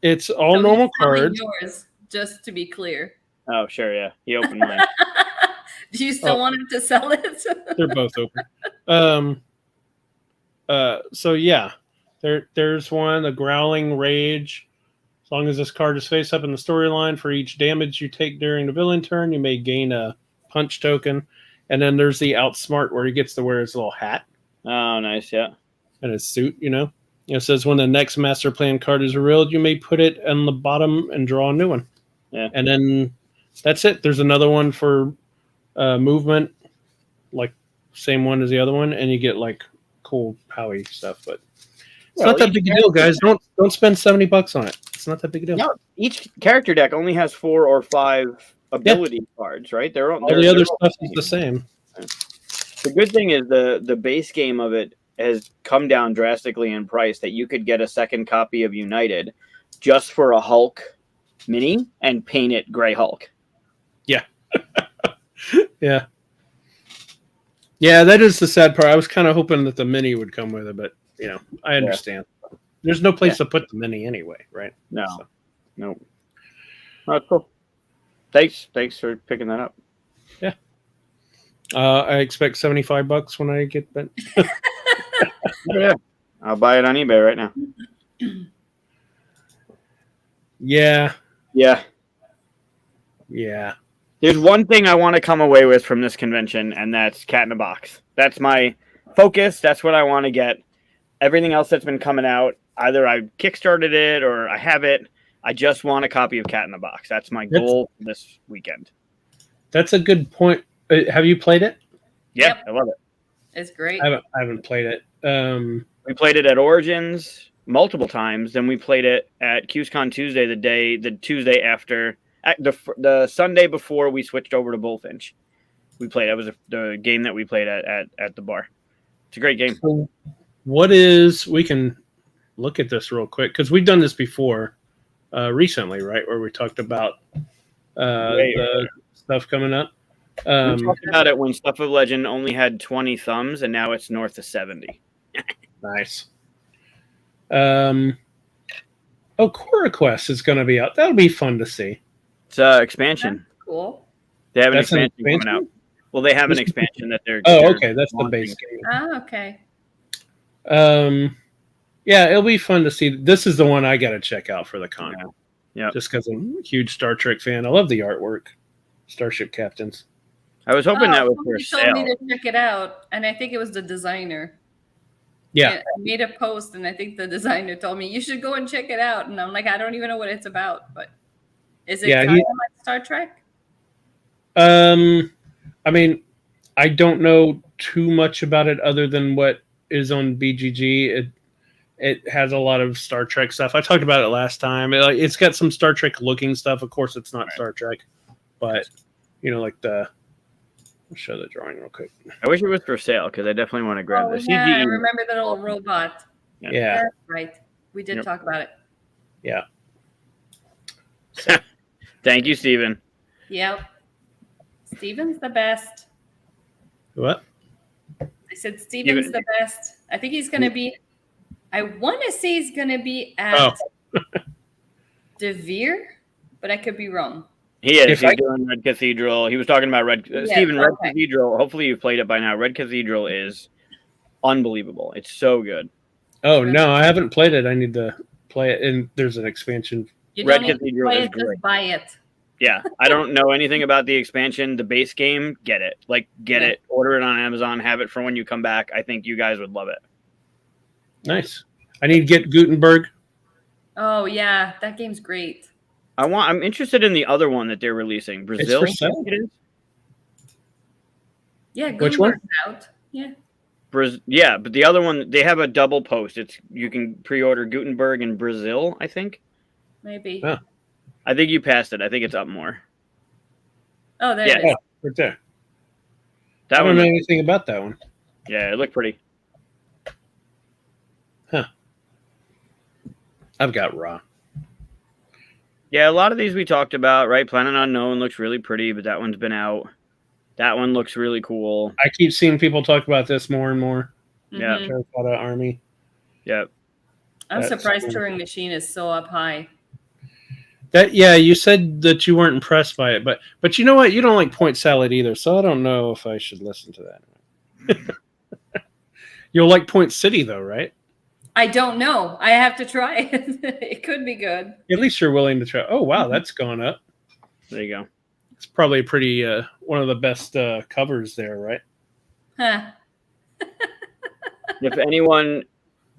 It's all normal cards. Yours, just to be clear. Oh, sure, yeah. He opened mine. Do you still want him to sell it? They're both open. So yeah, there's one, a Growling Rage, As long as this card is face up in the storyline, for each damage you take during the villain turn, you may gain a punch token. And then there's the outsmart where he gets to wear his little hat. Oh, nice, yeah. And his suit, It says when the next master plan card is revealed, you may put it on the bottom and draw a new one. Yeah. And then that's it. There's another one for movement, like same one as the other one, and you get like cool Howie stuff, but it's not that big a deal, guys. Don't spend $70 on it. It's not that big a deal. No, each character deck only has 4 or 5 ability cards, right? All the other stuff is the same. The good thing is the base game of it has come down drastically in price, that you could get a second copy of United just for a Hulk mini and paint it Gray Hulk. Yeah. Yeah. Yeah, that is the sad part. I was kind of hoping that the mini would come with it, but I understand. Yeah. There's no place to put the mini anyway, right? No. So. Nope. That's cool. Thanks for picking that up. Yeah. I expect $75 when I get that. Yeah. I'll buy it on eBay right now. Yeah. Yeah. Yeah. There's one thing I want to come away with from this convention, and that's Cat in a Box. That's my focus. That's what I want to get. Everything else that's been coming out, either I kickstarted it or I have it. I just want a copy of Cat in a Box. That's my goal this weekend. That's a good point. Have you played it? Yeah, yep. I love it. It's great. I haven't played it. We played it at Origins multiple times. Then we played it at QSCon Tuesday, the Tuesday after. The Sunday before we switched over to Bullfinch, we played. That was the game that we played at the bar. It's a great game. So we can look at this real quick because we've done this before recently, right? Where we talked about the stuff coming up. We talked about it when Stuff of Legend only had 20 thumbs, and now it's north of 70. Nice. Core Quest is going to be out. That'll be fun to see. It's expansion. That's cool. They have an expansion coming out. Well, they have an expansion that they're. Oh, okay. That's the base game. Oh, okay. Yeah, it'll be fun to see. This is the one I got to check out for the con. Yeah. Just because I'm a huge Star Trek fan. I love the artwork. Starship Captains. I was hoping that was for sale. Told me to check it out, and I think it was the designer. Yeah. I made a post, and I think the designer told me you should go and check it out. And I'm like, I don't even know what it's about, but is it kind of like Star Trek? I mean, I don't know too much about it other than what is on BGG. It has a lot of Star Trek stuff. I talked about it last time. It's got some Star Trek looking stuff. Of course, it's not Star Trek, but like I'll show the drawing real quick. I wish it was for sale because I definitely want to grab this. Yeah, I remember that old robot. Yeah. That's right. We did talk about it. Yeah. Thank you, Steven. Yep. Steven's the best. What? I said Steven's the best. I think he's going to be, I want to say he's going to be at DeVere, but I could be wrong. He is. He's doing Red Cathedral. He was talking about Steven, Red Cathedral. Hopefully you've played it by now. Red Cathedral is unbelievable. It's so good. Oh, no, I haven't played it. I need to play it. And there's an expansion. Red Cathedral is great. Just buy it. Yeah. I don't know anything about the expansion. The base game, get it. Get it. Order it on Amazon. Have it for when you come back. I think you guys would love it. Nice. I need to get Gutenberg. Oh, yeah. That game's great. I'm interested in the other one that they're releasing. Brazil. It's for sale. Yeah, which one? Out. Yeah. Yeah, but the other one, they have a double post. You can pre-order Gutenberg in Brazil, I think. Maybe. Oh. I think you passed it. I think it's up more. Oh, there it is. Right there. I don't know anything about that one. Yeah, it looked pretty. Huh. I've got Raw. Yeah, a lot of these we talked about, right? Planet Unknown looks really pretty, but that one's been out. That one looks really cool. I keep seeing people talk about this more and more. Yeah. Terracotta Army. Yep. I'm surprised Turing Machine is so up high. You said that you weren't impressed by it, but you know what? You don't like Point Salad either, so I don't know if I should listen to that. You'll like Point City though, right? I don't know. I have to try it. It could be good. At least you're willing to try. Oh wow, that's gone up. There you go. It's probably pretty one of the best covers there, right? Huh. If anyone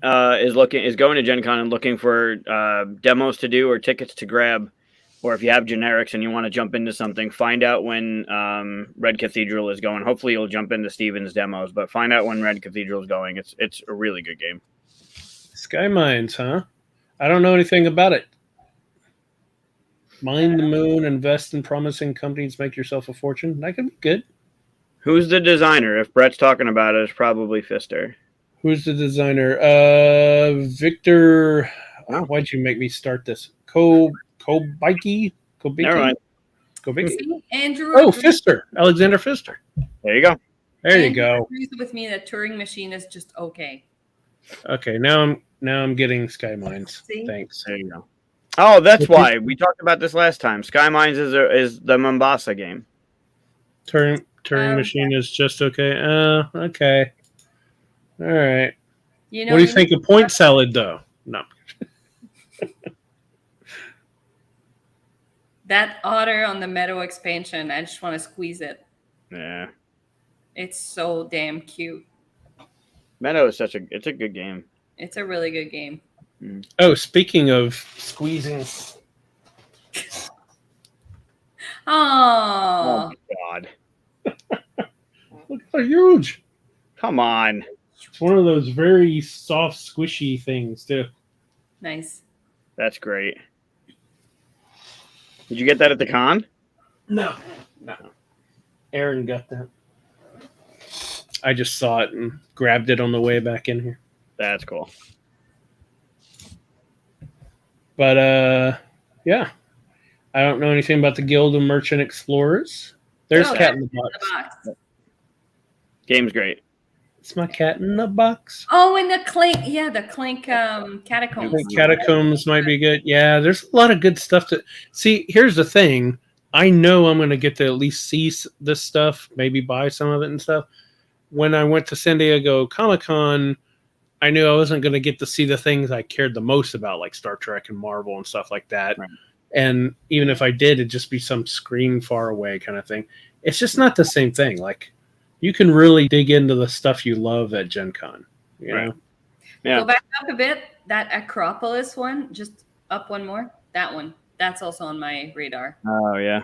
is going to Gen Con and looking for demos to do or tickets to grab, or if you have generics and you want to jump into something, find out when Red Cathedral is going. Hopefully you'll jump into Steven's demos, but find out when Red Cathedral is going. It's a really good game. Sky Mines, huh? I don't know anything about it. Mine the moon, invest in promising companies, make yourself a fortune. That could be good. Who's the designer? If Brett's talking about it, it's probably Fister. Who's the designer? Victor. Oh, why'd you make me start this? Kobike? Never mind. Kobike? Andrew. Oh, Fister. Alexander Fister. There you go. There you go. Agrees with me that Turing Machine is just okay. Okay, now I'm getting Sky Mines. See? Thanks. There you go. Oh, that's why we talked about this last time. Sky Mines is the Mombasa game. Turing Machine is just okay. Okay. All right. You know, what do you think of Point Salad, though? No. That otter on the Meadow expansion, I just want to squeeze it. Yeah. It's so damn cute. Meadow is it's a good game. It's a really good game. Mm. Oh, speaking of squeezing. Oh my God. Look how huge. Come on. It's one of those very soft, squishy things, too. Nice. That's great. Did you get that at the con? No. Aaron got that. I just saw it and grabbed it on the way back in here. That's cool. But, yeah. I don't know anything about the Guild of Merchant Explorers. There's Cat in the Box. Game's great. It's my cat in the box. Oh, and the Clank. Yeah, the Clank Catacombs. I think Catacombs might be good. Yeah, there's a lot of good stuff to see. Here's the thing. I know I'm going to get to at least see this stuff, maybe buy some of it and stuff. When I went to San Diego Comic-Con, I knew I wasn't going to get to see the things I cared the most about, like Star Trek and Marvel and stuff like that. Right. And even if I did, it'd just be some screen far away kind of thing. It's just not the same thing. Like, you can really dig into the stuff you love at Gen Con. You know? Yeah. Go back up a bit. That Acropolis one, just up one more. That one. That's also on my radar. Oh, yeah.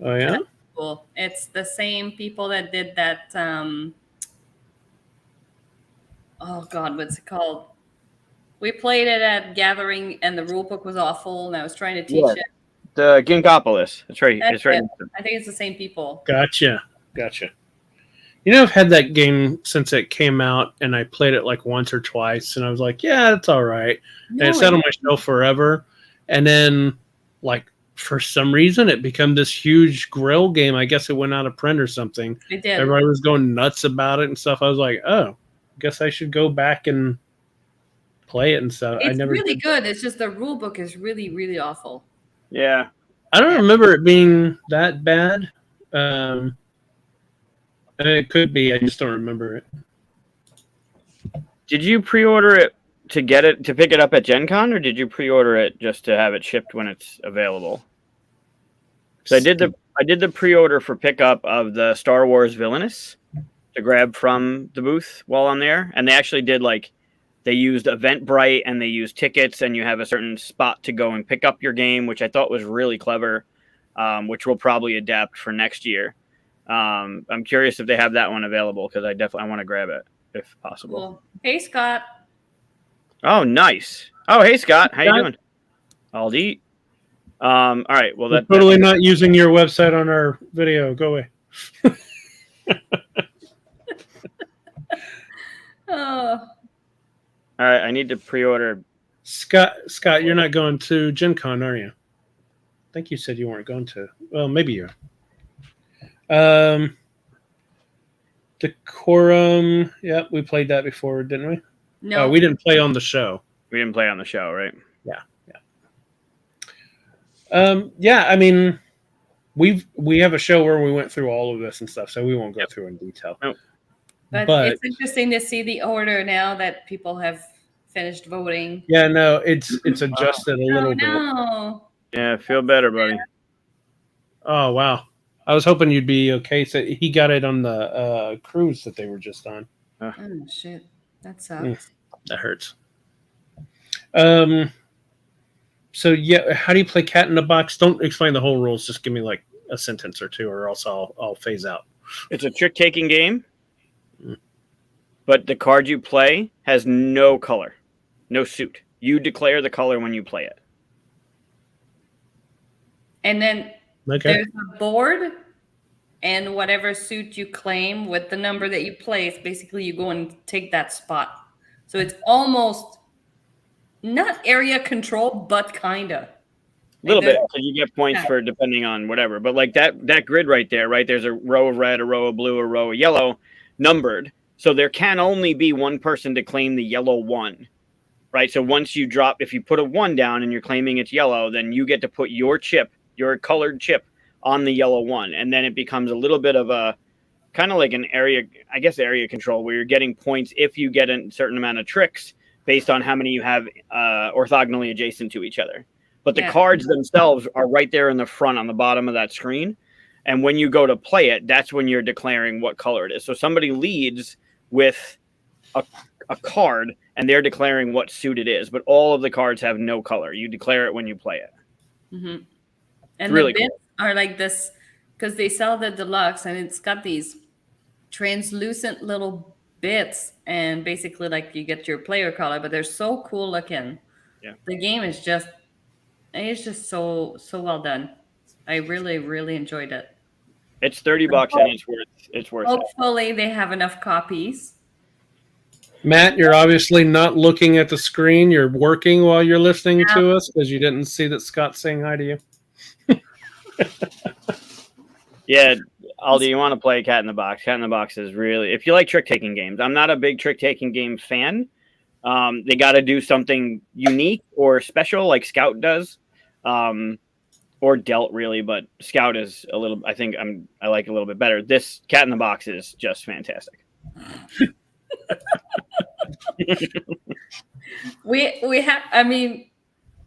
Oh, yeah? That's cool. It's the same people that did that. Oh, God, what's it called? We played it at Gathering, and the rule book was awful, and I was trying to teach it. The Ginkopolis. That's right. That's it's right. I think it's the same people. Gotcha. You know, I've had that game since it came out, and I played it like once or twice, and I was like, yeah, it's all right. And it sat on my shelf forever. And then, like, for some reason, it became this huge grill game. I guess it went out of print or something. It did. Everybody was going nuts about it and stuff. I was like, oh, I guess I should go back and play it and stuff. It's really good. It's just the rule book is really, really awful. Yeah. I don't remember it being that bad. It could be. I just don't remember it. Did you pre-order it to pick it up at Gen Con, or did you pre-order it just to have it shipped when it's available? So I did the pre-order for pickup of the Star Wars Villainous to grab from the booth while I'm there, and they actually did they used Eventbrite and they used tickets, and you have a certain spot to go and pick up your game, which I thought was really clever, which we'll probably adapt for next year. I'm curious if they have that one available, because I want to grab it if possible. Cool. Hey, Scott. Oh, nice. Oh, hey, Scott. How you doing? Aldi. All right. Well, that's totally not using your website on our video. Go away. Oh. All right. I need to pre-order. Scott, you're not going to Gen Con, are you? I think you said you weren't going to. Well, maybe you are. Decorum. Yep, we played that before, didn't we? No, we didn't play on the show. We didn't play on the show, right? Yeah. Yeah. I mean, we have a show where we went through all of this and stuff, so we won't go through in detail. Nope. But it's interesting to see the order now that people have finished voting. Yeah, no, it's adjusted a little bit. No. Yeah, feel better, buddy. Oh wow, I was hoping you'd be okay. So he got it on the cruise that they were just on. Oh shit, that sucks. That hurts. So yeah, how do you play Cat in the Box? Don't explain the whole rules. Just give me like a sentence or two, or else I'll phase out. It's a trick-taking game, but the card you play has no color, no suit. You declare the color when you play it. And then there's a board, and whatever suit you claim with the number that you place, basically you go and take that spot. So it's almost not area control, but kinda. A little bit, because you get points for depending on whatever. But like that grid right there, right? There's a row of red, a row of blue, a row of yellow, numbered. So there can only be one person to claim the yellow one, right? So once you drop, if you put a 1 down and you're claiming it's yellow, then you get to put your chip, your colored chip, on the yellow one. And then it becomes a little bit of a kind of like an area, I guess, area control, where you're getting points if you get a certain amount of tricks based on how many you have orthogonally adjacent to each other. But the cards themselves are right there in the front on the bottom of that screen. And when you go to play it, that's when you're declaring what color it is. So somebody leads with a card and they're declaring what suit it is. But all of the cards have no color. You declare it when you play it. Mm-hmm. And really the bits are like this, because they sell the deluxe and it's got these translucent little bits. And basically like you get your player color, but they're so cool looking. Yeah. The game is just... It's just so well done. I really enjoyed it. It's $30 and it's worth it. Hopefully they have enough copies. Matt, you're obviously not looking at the screen. You're working while you're listening to us because you didn't see that Scott's saying hi to you. Yeah, Aldi, you want to play Cat in the Box. Cat in the Box is really... If you like trick-taking games. I'm not a big trick-taking game fan. They got to do something unique or special like Scout does, or Delt really, but Scout is a little, I think I like it a little bit better. This Cat in the Box is just fantastic. we have, I mean,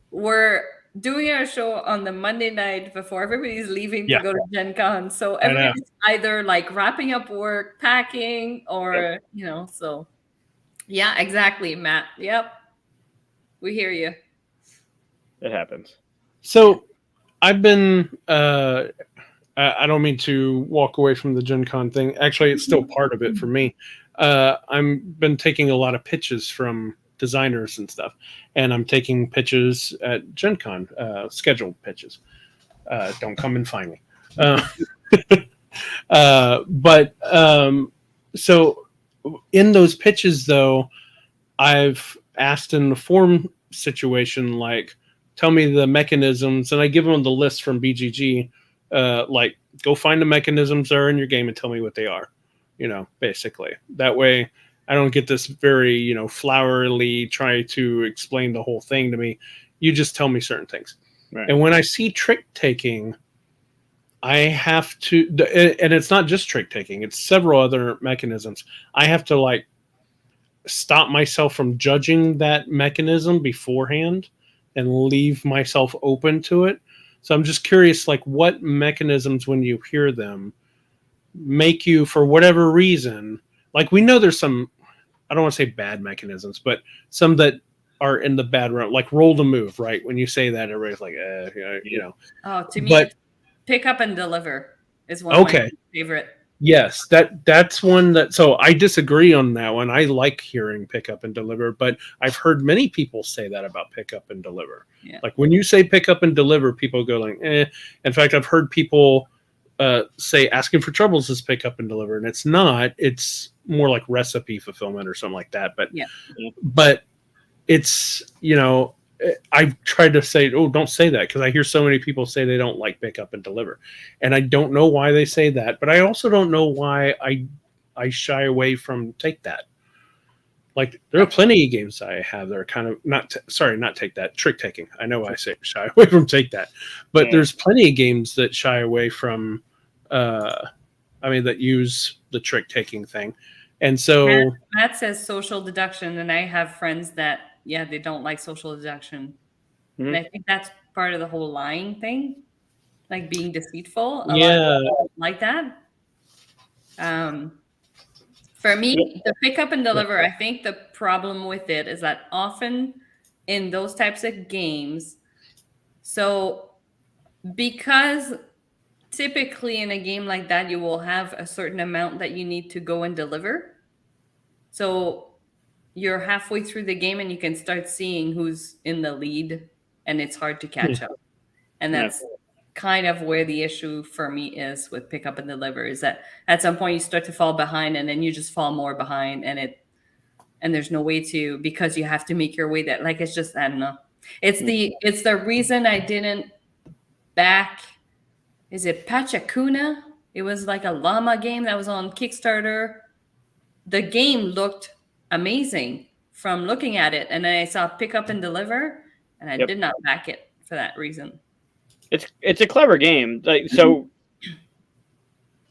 we're doing our show on the Monday night before everybody's leaving to go to Gencon. So everybody's either like wrapping up work, packing, or, you know, so. Yeah, exactly, Matt. Yep. We hear you. It happens. So I've been, I don't mean to walk away from the Gen Con thing. Actually, it's still part of it for me. I've been taking a lot of pitches from designers and stuff. And I'm taking pitches at Gen Con, scheduled pitches. Don't come and find me. So in those pitches, though, I've asked in the form situation, like, tell me the mechanisms, and I give them the list from BGG, like, go find the mechanisms that are in your game and tell me what they are, you know, basically. That way I don't get this very, you know, flowery try to explain the whole thing to me. You just tell me certain things. Right. And when I see trick taking, I have to, and it's not just trick taking, it's several other mechanisms. I have to like stop myself from judging that mechanism beforehand and leave myself open to it. So I'm just curious, like, what mechanisms, when you hear them, make you, for whatever reason, like, we know there's some, I don't want to say bad mechanisms, but some that are in the bad realm, like roll to move, right? When you say that, everybody's like, you know. Oh, to me, pick up and deliver is one of my favorite. Yes, that's one that, so I disagree on that one. I like hearing pick up and deliver, but I've heard many people say that about pick up and deliver. Yeah. Like when you say pick up and deliver, people go like, eh. In fact, I've heard people say asking for Trobils is pick up and deliver, and it's not. It's more like recipe fulfillment or something like that. But it's, you know, I've tried to say, oh, don't say that, because I hear so many people say they don't like pick up and deliver. And I don't know why they say that, but I also don't know why I shy away from take that. Like, there are plenty of games I have that are kind of not take that, trick taking. I know I say shy away from take that, but there's plenty of games that shy away from, that use the trick taking thing. And so Matt says social deduction, and I have friends that they don't like social deduction. Mhm. And I think that's part of the whole lying thing, like being deceitful. A lot of Yeah. people don't like that. For me, the pick up and deliver, I think the problem with it is that often in those types of games, so because typically in a game like that, you will have a certain amount that you need to go and deliver. So you're halfway through the game and you can start seeing who's in the lead, and it's hard to catch up. And that's kind of where the issue for me is with pick up and deliver, is that at some point you start to fall behind, and then you just fall more behind, and there's no way to, because you have to make your way that, like, it's just, I don't know. It's the reason I didn't back, is it Pachacuna? It was like a llama game that was on Kickstarter. The game looked amazing from looking at it, and then I saw pick up and deliver, and I did not back it for that reason. It's a clever game. Like, so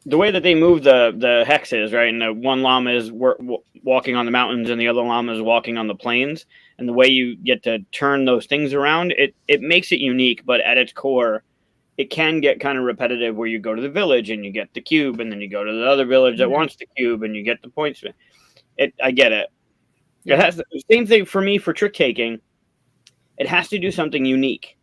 the way that they move the hexes, right, and the one llama is walking on the mountains and the other llama is walking on the plains, and the way you get to turn those things around, it makes it unique. But at its core, it can get kind of repetitive, where you go to the village and you get the cube, and then you go to the other village that wants the cube and you get the points. I get it. It has the same thing for me for trick taking. It has to do something unique,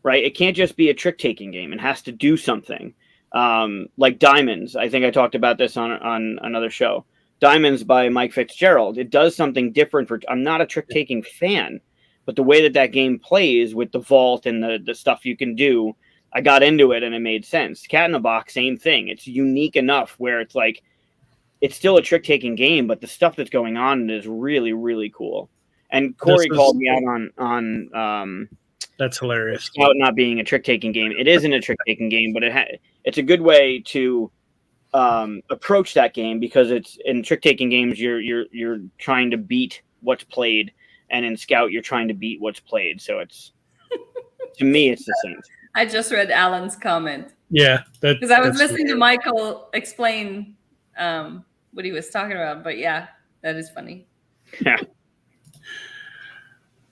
right? It can't just be a trick taking game. It has to do something. Like Diamonds. I think I talked about this on another show. Diamonds by Mike Fitzgerald. It does something different. I'm not a trick taking fan, but the way that game plays with the vault and the stuff you can do, I got into it and it made sense. Cat in the Box, same thing. It's unique enough where it's like, it's still a trick taking game, but the stuff that's going on is really, really cool. And Corey called me out on that's hilarious. Scout not being a trick taking game. It isn't a trick taking game, but it's a good way to approach that game, because it's in trick taking games you're trying to beat what's played, and in Scout you're trying to beat what's played. So it's to me it's the same. I just read Alan's comment. Yeah, because I was listening to Michael explain what he was talking about, but yeah, that is funny. Yeah.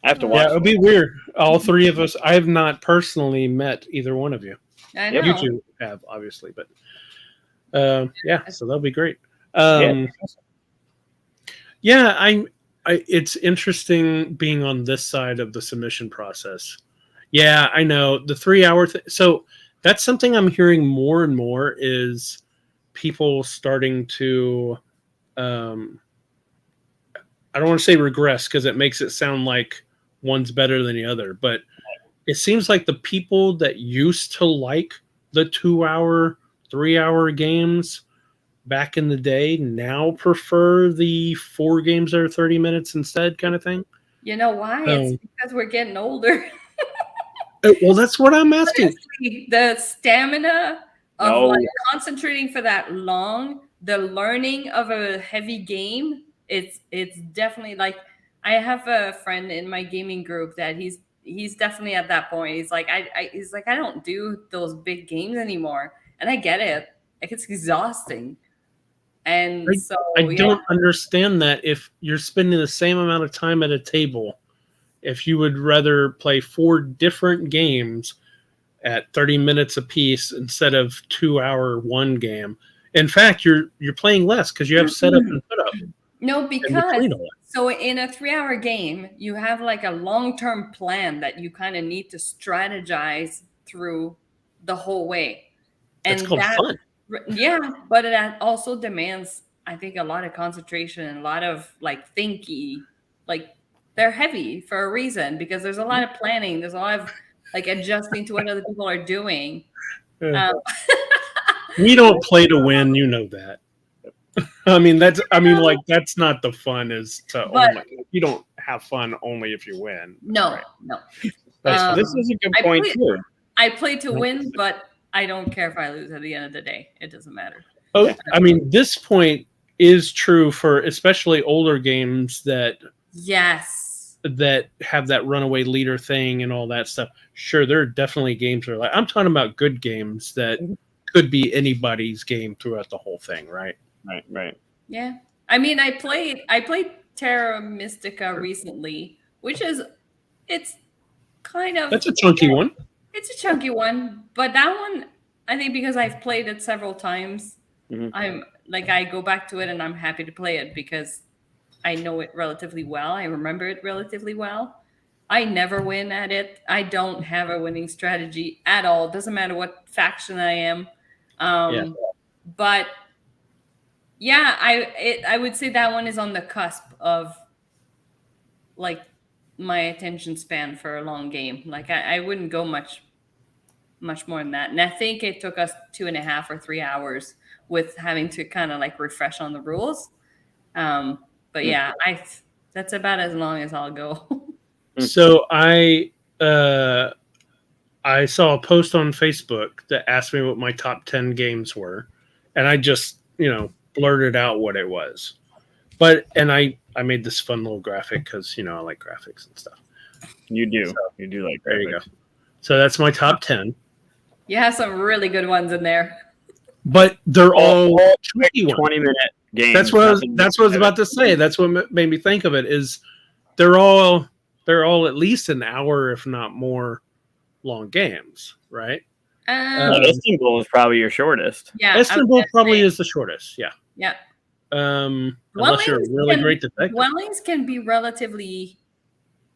I have to watch. Yeah, it would be weird. All three of us. I have not personally met either one of you. I know. You two have, obviously, but yeah, so that'll be great. Yeah, it's interesting being on this side of the submission process. Yeah, I know the 3 hour thing. So that's something I'm hearing more and more, is people starting to. I don't want to say regress, because it makes it sound like one's better than the other, but it seems like the people that used to like the 2 hour, 3 hour games back in the day now prefer the 4 games that are 30 minutes instead, kind of thing. You know why? It's because we're getting older. Well, that's what I'm asking. Honestly, the stamina of like concentrating for that long, the learning of a heavy game, it's definitely like, I have a friend in my gaming group that he's definitely at that point. He's like, I don't do those big games anymore, and I get it. Like, it's exhausting. And I don't understand that. If you're spending the same amount of time at a table, if you would rather play 4 different games at 30 minutes a piece instead of 2 hour one game. In fact, you're playing less because you have setup and put up. No, because so in a 3 hour game, you have like a long-term plan that you kind of need to strategize through the whole way. And that's called fun. Yeah, but it also demands, I think, a lot of concentration and a lot of like thinky. Like, they're heavy for a reason, because there's a lot of planning. There's a lot of like adjusting to what other people are doing. We don't play to win, you know that. That's not the fun. You don't have fun only if you win. No, right? No. This is a good point too. I play to win, but I don't care if I lose at the end of the day. It doesn't matter. Oh, I mean, this point is true for especially older games that have that runaway leader thing and all that stuff. Sure, there are definitely games that are like, I'm talking about good games that could be anybody's game throughout the whole thing, right? Right. Yeah. I mean, I played Terra Mystica recently, which is it's kind of that's a chunky one. It's a chunky one, but that one I think because I've played it several times, I'm like I go back to it and I'm happy to play it because I know it relatively well. I remember it relatively well. I never win at it. I don't have a winning strategy at all. Doesn't matter what faction I am. But yeah, I would say that one is on the cusp of like my attention span for a long game. Like I wouldn't go much more than that. And I think it took us 2.5 or 3 hours with having to kind of like refresh on the rules. But yeah, that's about as long as I'll go. So I saw a post on Facebook that asked me what my top 10 games were, and I just blurted out what it was. And I made this fun little graphic because I like graphics and stuff. You do like graphics. There you go. So that's my top 10. You have some really good ones in there, but they're all 20-minute games. That's what I was about to say. That's what made me think of it. Is they're all at least an hour, if not more, long games, right? Istanbul is probably your shortest. Yeah, Istanbul probably is the shortest. Yeah. Yeah. Unless you're a really great detective. Dwellings can be relatively,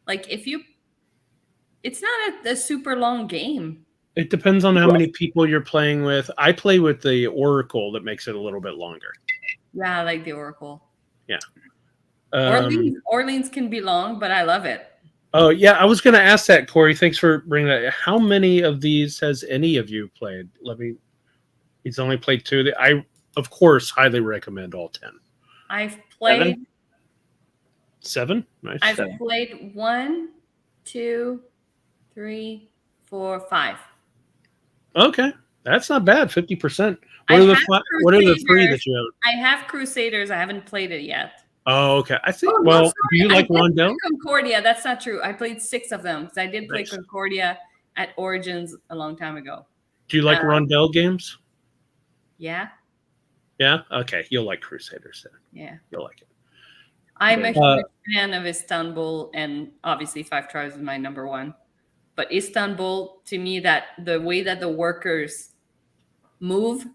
like it's not a super long game. It depends on how many people you're playing with. I play with the Oracle that makes it a little bit longer. Yeah, I like the Oracle. Yeah. Orleans can be long, but I love it. Oh, yeah. I was going to ask that, Corey. Thanks for bringing that. How many of these has any of you played? He's only played 2. I, of course, highly recommend all 10. I've played 7? Nice. I've played 1, 2, 3, 4, 5. Okay, that's not bad. 50%. What are the 3 that you have? I have Crusaders. I haven't played it yet. Oh, okay. I think. Do you like Rondell? Concordia. That's not true. I played 6 of them because I did play Concordia at Origins a long time ago. Do you like Rondell games? Yeah. Yeah. Okay, you'll like Crusaders then. Yeah, you'll like it. I'm a huge fan of Istanbul, and obviously 5 Tribes is my number 1. But Istanbul, to me, that the way that the workers move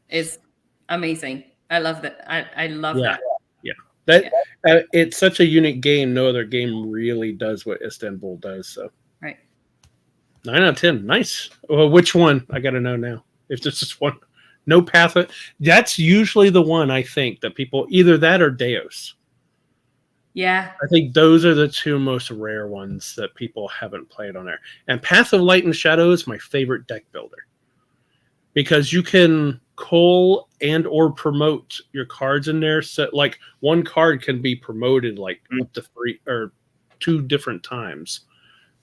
is amazing. I love that. I love that. Yeah. It's such a unique game. No other game really does what Istanbul does. So right. 9 out of 10. Nice. Well, which one? I got to know now. If there's just one, no path. That's usually the one I think that people either that or Deus. Yeah. I think those are the 2 most rare ones that people haven't played on there. And Path of Light and Shadow is my favorite deck builder because you can cull and or promote your cards in there. So like one card can be promoted like up to 3 or 2 different times.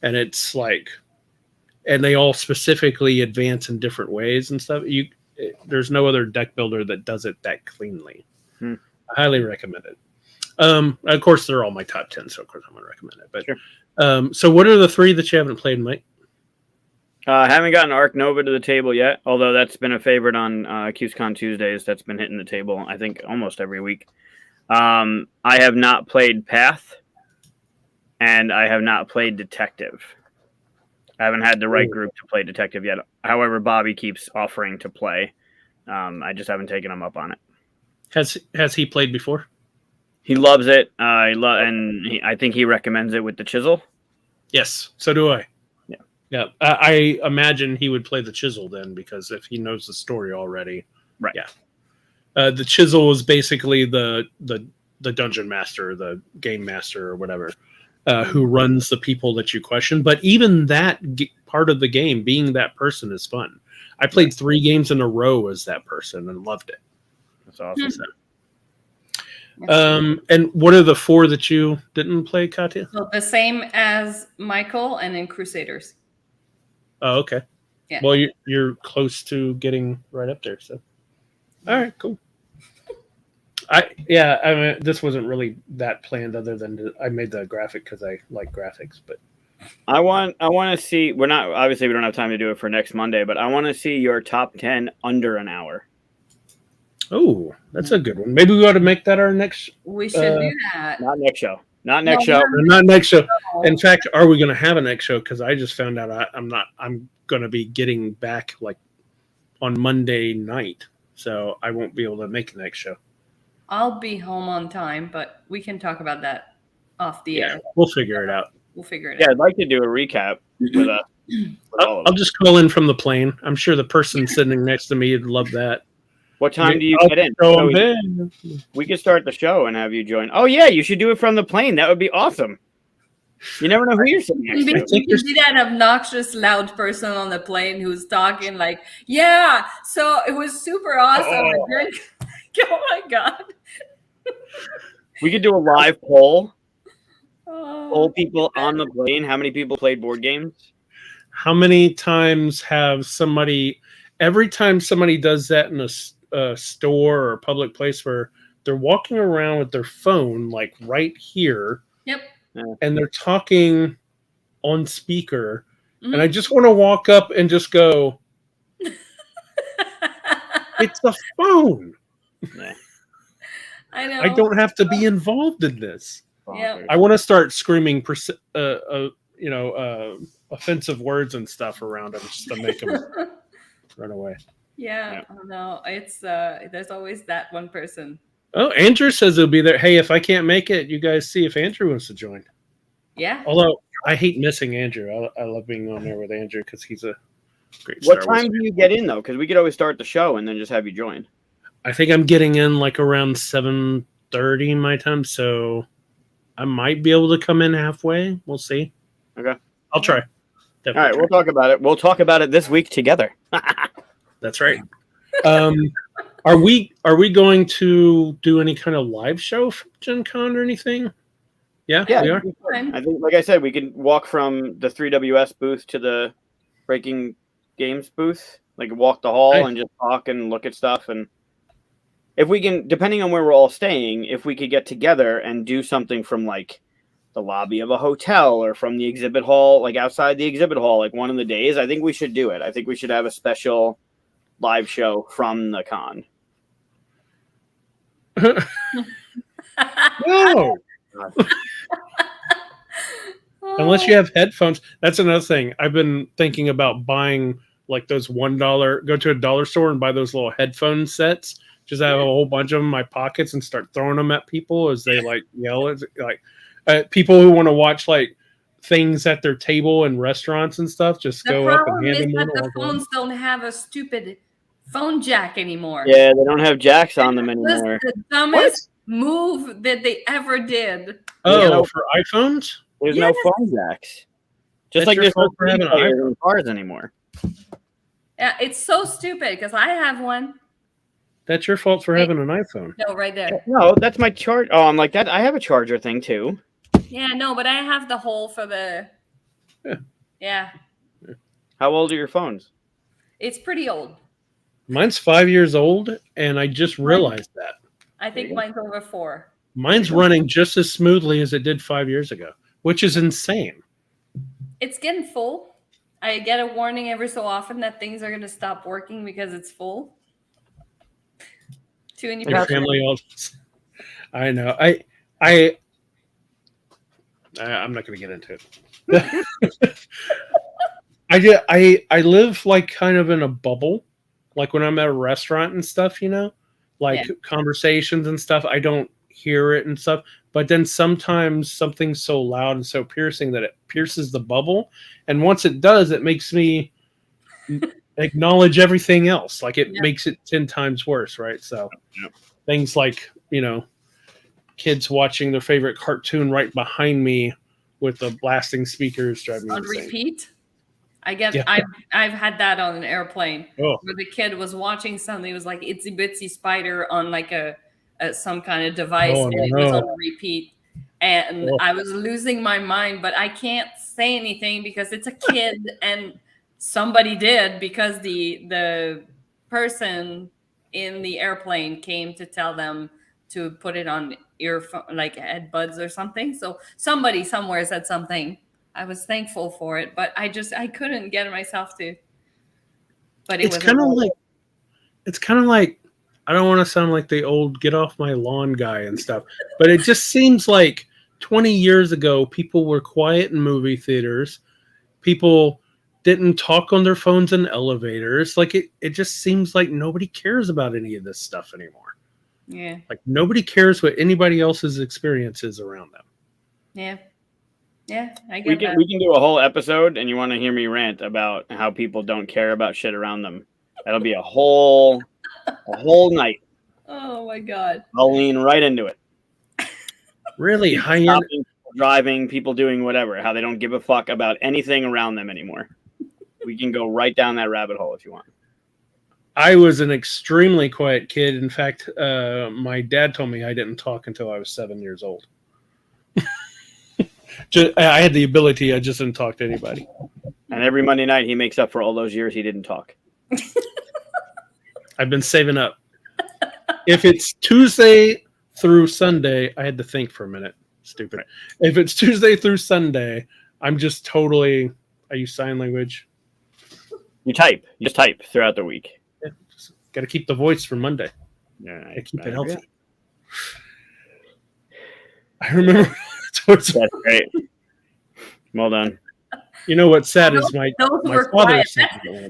And it's like, and they all specifically advance in different ways and stuff. There's no other deck builder that does it that cleanly. I highly recommend it. Of course, they're all my top 10, so of course I'm going to recommend it. But sure. So what are the 3 that you haven't played, Mike? I haven't gotten Arc Nova to the table yet, although that's been a favorite on QSCon Tuesdays. That's been hitting the table, I think, almost every week. I have not played Path, and I have not played Detective. I haven't had the right group to play Detective yet. However, Bobby keeps offering to play. I just haven't taken him up on it. Has he played before? He loves it. I think he recommends it with the chisel. Yes, so do I. Yeah. I imagine he would play the chisel then because if he knows the story already, right? Yeah. The chisel is basically the dungeon master, the game master, or whatever, who runs the people that you question. But even that part of the game, being that person, is fun. I played 3 games in a row as that person and loved it. That's awesome. And what are the 4 that you didn't play, Katia? So the same as Michael and then Crusaders. Oh, okay. Yeah. Well, you're close to getting right up there. So, all right, cool. I mean, this wasn't really that planned. Other than I made the graphic because I like graphics. But I want to see. We don't have time to do it for next Monday, but I want to see your top 10 under an hour. Oh, that's a good one. Maybe we ought to make that our next. We should do that. Not next show. Not next show. Not next show. In fact, are we going to have a next show? Because I just found out I'm going to be getting back like on Monday night, so I won't be able to make the next show. I'll be home on time, but we can talk about that off the air. We'll figure it out. Yeah, I'd like to do a recap with us. I'll just call in from the plane. I'm sure the person sitting next to me would love that. What time do you get in? We could start the show and have you join. Oh yeah, you should do it from the plane. That would be awesome. You never know who you're sitting next to. You can be that obnoxious, loud person on the plane who's talking like, "Yeah, so it was super awesome." Oh my god! We could do a live poll. Poll people on the plane. How many people played board games? How many times have somebody? Every time somebody does that in a store or a public place where they're walking around with their phone, like right here. Yep. And they're talking on speaker, and I just want to walk up and just go, "It's a phone." Yeah. I know. I don't have to be involved in this. Yeah. I want to start screaming, offensive words and stuff around them just to make them run away. Yeah. I know. It's there's always that one person. Oh, Andrew says he'll be there. Hey, if I can't make it, you guys see if Andrew wants to join. Yeah. Although I hate missing Andrew. I love being on there with Andrew because he's a great What time do you get in, though? Because we could always start the show and then just have you join. I think I'm getting in like around 7:30 my time, so I might be able to come in halfway. We'll see. Okay. I'll try. Definitely. All right, we'll talk about it. We'll talk about it this week together. That's right. Are we going to do any kind of live show for Gencon or anything? Yeah, we are. I think, like I said, we can walk from the 3WS booth to the Breaking Games booth, like walk the hall and just talk and look at stuff. And if we can, depending on where we're all staying, if we could get together and do something from like the lobby of a hotel or from the exhibit hall, like outside the exhibit hall, like one of the days, I think we should do it. I think we should have a special live show from the con. No. Unless you have headphones. That's another thing. I've been thinking about buying like those $1, go to a dollar store and buy those little headphone sets. Just have a whole bunch of them in my pockets and start throwing them at people as they like yell at like people who want to watch like things at their table in restaurants and stuff. Just go up and hand them one. The phones don't have a stupid phone jack anymore. Yeah, they don't have jacks on them anymore. That's the dumbest move that they ever did. Oh, for iPhones? There's no phone jacks. Just like there's no players in cars anymore. Yeah, it's so stupid because I have one. That's your fault for having an iPhone. No, right there. No, that's my charge. Oh, I'm like that. I have a charger thing too. Yeah, no, but I have the hole for the. Yeah. How old are your phones? It's pretty old. Mine's 5 years old, and I just realized that. I think mine's over 4. Mine's running just as smoothly as it did 5 years ago, which is insane. It's getting full. I get a warning every so often that things are going to stop working because it's full. Your family all. I know. I'm not going to get into it. I live like kind of in a bubble. Like when I'm at a restaurant and stuff, like conversations and stuff, I don't hear it and stuff. But then sometimes something's so loud and so piercing that it pierces the bubble. And once it does, it makes me acknowledge everything else. Like it makes it 10 times worse, right? So things like, kids watching their favorite cartoon right behind me with the blasting speakers driving me insane. On repeat? I've had that on an airplane where the kid was watching something. It was like Itsy Bitsy Spider on like a some kind of device, and it was on repeat. And I was losing my mind, but I can't say anything because it's a kid, and somebody did because the person in the airplane came to tell them to put it on earphone, like headbuds or something. So somebody somewhere said something. I was thankful for it, but I couldn't get myself to. But it's kind of like I don't want to sound like the old get off my lawn guy and stuff, but it just seems like 20 years ago, people were quiet in movie theaters. People didn't talk on their phones in elevators. Like it just seems like nobody cares about any of this stuff anymore. Yeah. Like nobody cares what anybody else's experience is around them. Yeah. Yeah, I get that. We can do a whole episode, and you want to hear me rant about how people don't care about shit around them. That'll be a whole night. Oh my god. I'll lean right into it. Really high-end driving, people doing whatever, how they don't give a fuck about anything around them anymore. We can go right down that rabbit hole if you want. I was an extremely quiet kid. In fact, my dad told me I didn't talk until I was 7 years old. I had the ability. I just didn't talk to anybody. And every Monday night, he makes up for all those years he didn't talk. I've been saving up. If it's Tuesday through Sunday, I had to think for a minute. Stupid. Right. If it's Tuesday through Sunday, I'm just totally. I use sign language. You type. You just type throughout the week. Yeah, got to keep the voice for Monday. Yeah, I keep it healthy. I remember. That's great. Well done. You know what's sad is my father.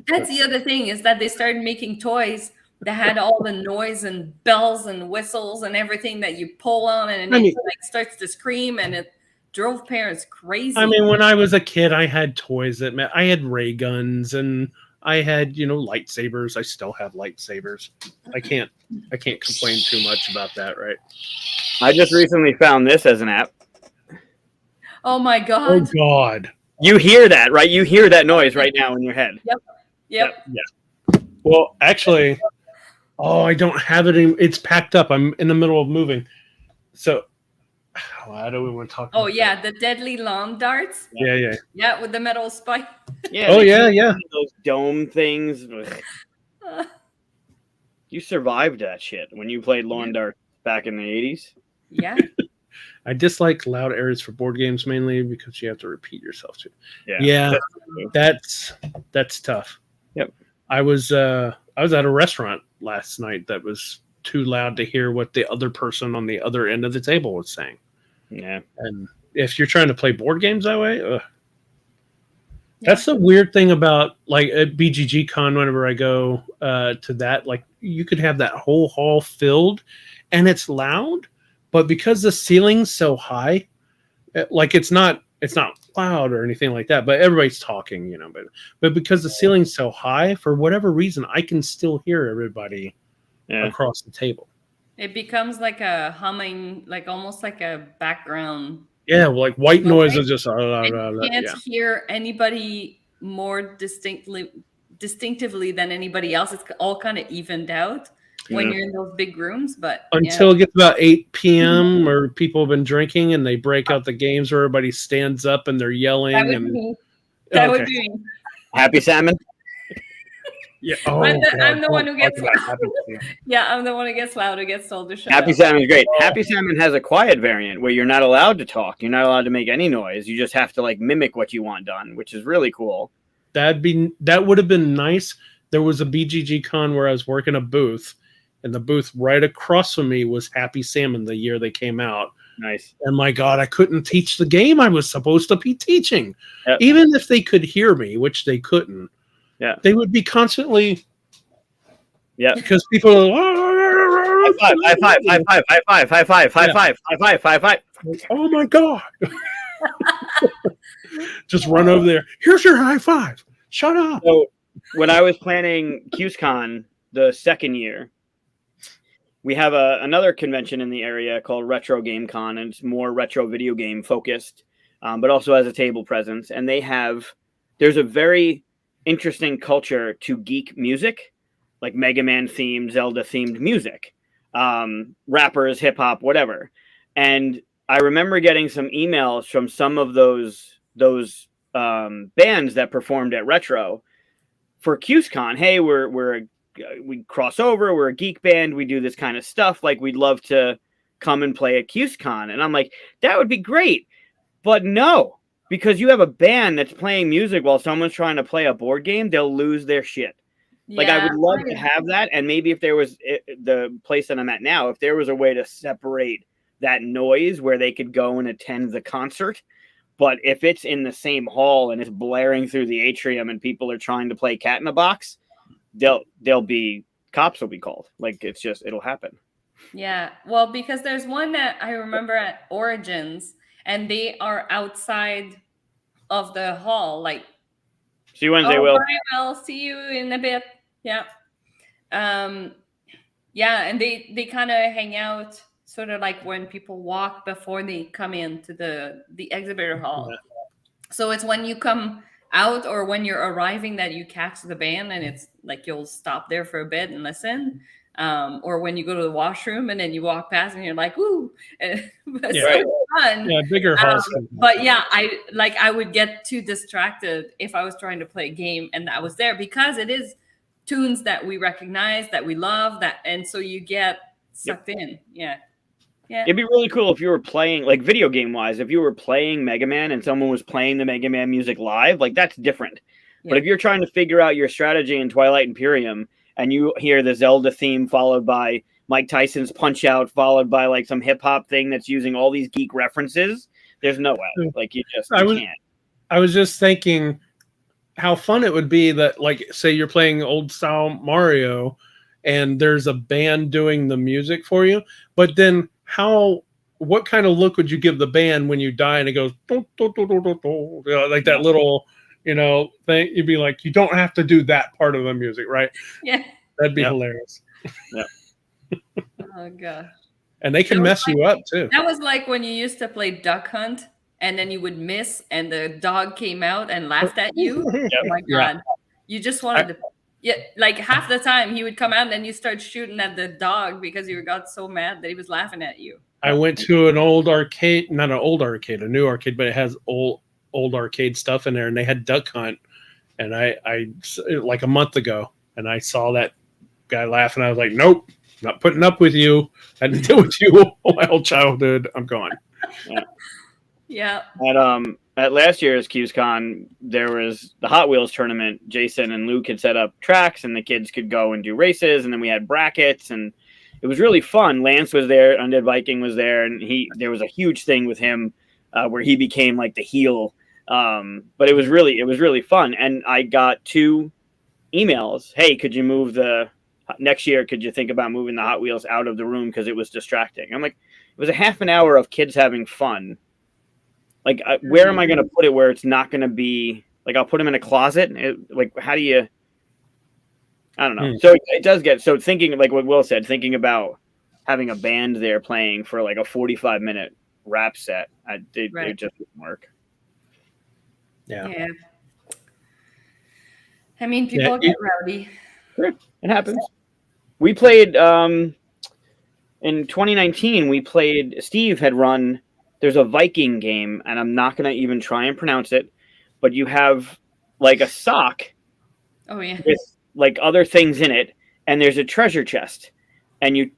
That's the other thing is that they started making toys that had all the noise and bells and whistles and everything that you pull on and it like starts to scream and it drove parents crazy. I mean, when I was a kid, I had toys that I had ray guns and I had, lightsabers. I still have lightsabers. I can't complain too much about that, right? I just recently found this as an app. Oh my god. Oh god. You hear that, right? You hear that noise right now in your head. Yep. Yeah. Well, actually, I don't have it. It's packed up. I'm in the middle of moving. So, how do we want to talk about that? The deadly lawn darts? Yeah. Yeah, with the metal spike. Yeah. Oh, yeah. Those dome things. You survived that shit when you played lawn darts back in the 80s. Yeah. I dislike loud areas for board games mainly because you have to repeat yourself too. Yeah, that's tough. Yep. I was at a restaurant last night that was too loud to hear what the other person on the other end of the table was saying. Yeah. And if you're trying to play board games that way, that's the weird thing about like at BGG Con. Whenever I go to that, like you could have that whole hall filled, and it's loud. But because the ceiling's so high, like it's not loud or anything like that, but everybody's talking, but because the ceiling's so high, for whatever reason, I can still hear everybody across the table. It becomes like a humming, like almost like a background. Yeah, like white noise is just. You can't hear anybody more distinctively than anybody else. It's all kind of evened out. When you're in those big rooms, but until it gets about 8 p.m. or people have been drinking and they break out the games where everybody stands up and they're yelling. That would be me. Happy Salmon. Yeah, I'm the one who gets. I'm the one who gets loud. Who gets told to shut up. Happy Salmon is great. Happy Salmon has a quiet variant where you're not allowed to talk. You're not allowed to make any noise. You just have to like mimic what you want done, which is really cool. That would have been nice. There was a BGG Con where I was working a booth. And the booth right across from me was Happy Salmon the year they came out. Nice. And my God, I couldn't teach the game I was supposed to be teaching. Yep. Even if they could hear me, which they couldn't. Yeah. They would be constantly. Yeah. Because people are. High five. Oh my God. Just run over there. Here's your high five. Shut up. So when I was planning QSCon the second year, we have another convention in the area called Retro Gencon, and it's more retro video game focused, but also has a table presence. And there's a very interesting culture to geek music, like Mega Man themed, Zelda themed music, rappers, hip hop, whatever. And I remember getting some emails from some of those bands that performed at Retro for QSCon. Hey, we cross over. We're a geek band. We do this kind of stuff. Like, we'd love to come and play at QSCon. And I'm like, that would be great. But no, because you have a band that's playing music while someone's trying to play a board game, they'll lose their shit. Like, I would love to have that. And maybe if there was the place that I'm at now, if there was a way to separate that noise where they could go and attend the concert. But if it's in the same hall and it's blaring through the atrium and people are trying to play cat in a box, cops will be called. Like, it'll happen. Yeah. Well, because there's one that I remember at Origins, and they are outside of the hall. Like, see you Wednesday, Will. Bye, I'll see you in a bit. Yeah. Yeah, and they kind of hang out sort of like when people walk before they come into the exhibitor hall. Yeah. So it's when you come out or when you're arriving that you catch the band, and it's like you'll stop there for a bit and listen. Or when you go to the washroom and then you walk past and you're like, "Ooh!" But yeah, so fun. Yeah, bigger halls. But yeah, I would get too distracted if I was trying to play a game and that was there, because it is tunes that we recognize, that we love, and so you get sucked in. Yeah. Yeah. It'd be really cool if you were playing, like, video game wise, if you were playing Mega Man and someone was playing the Mega Man music live, like, that's different. Yeah. But if you're trying to figure out your strategy in Twilight Imperium and you hear the Zelda theme followed by Mike Tyson's Punch Out, followed by like some hip hop thing that's using all these geek references, there's no way. Like, you can't. I was just thinking how fun it would be that, like, say you're playing old style Mario and there's a band doing the music for you, but then what kind of look would you give the band when you die and it goes like that little thing? You'd be like, you don't have to do that part of the music, right? Yeah, that'd be hilarious. Yeah. Oh gosh. And they can mess you up too. That was like when you used to play Duck Hunt and then you would miss and the dog came out and laughed at you. Oh my god. You just wanted to. Yeah, like half the time he would come out and then you start shooting at the dog because you got so mad that he was laughing at you. I went to an old arcade, not an old arcade, a new arcade, but it has old arcade stuff in there, and they had Duck Hunt, and I like a month ago, and I saw that guy laughing. I was like, nope, not putting up with you. I had to deal with you all my whole childhood. I'm gone. Yeah. At last year's QsCon, there was the Hot Wheels tournament. Jason and Luke had set up tracks, and the kids could go and do races, and then we had brackets, and it was really fun. Lance was there, Undead Viking was there, and there was a huge thing with him where he became like the heel. But it was really fun, and I got 2 emails. Hey, could you move next year? Could you think about moving the Hot Wheels out of the room because it was distracting? I'm like, it was a half an hour of kids having fun. Like, where am I going to put it where it's not going to be, like, I'll put them in a closet? Like, how do you, I don't know. So it does get, so thinking, like what Will said, thinking about having a band there playing for, like, a 45-minute rap set, it just wouldn't work. Yeah. I mean, people get rowdy. Sure. It happens. We played, in 2019, Steve had run, there's a Viking game, and I'm not going to even try and pronounce it, but you have like a sock with like other things in it, and there's a treasure chest. And you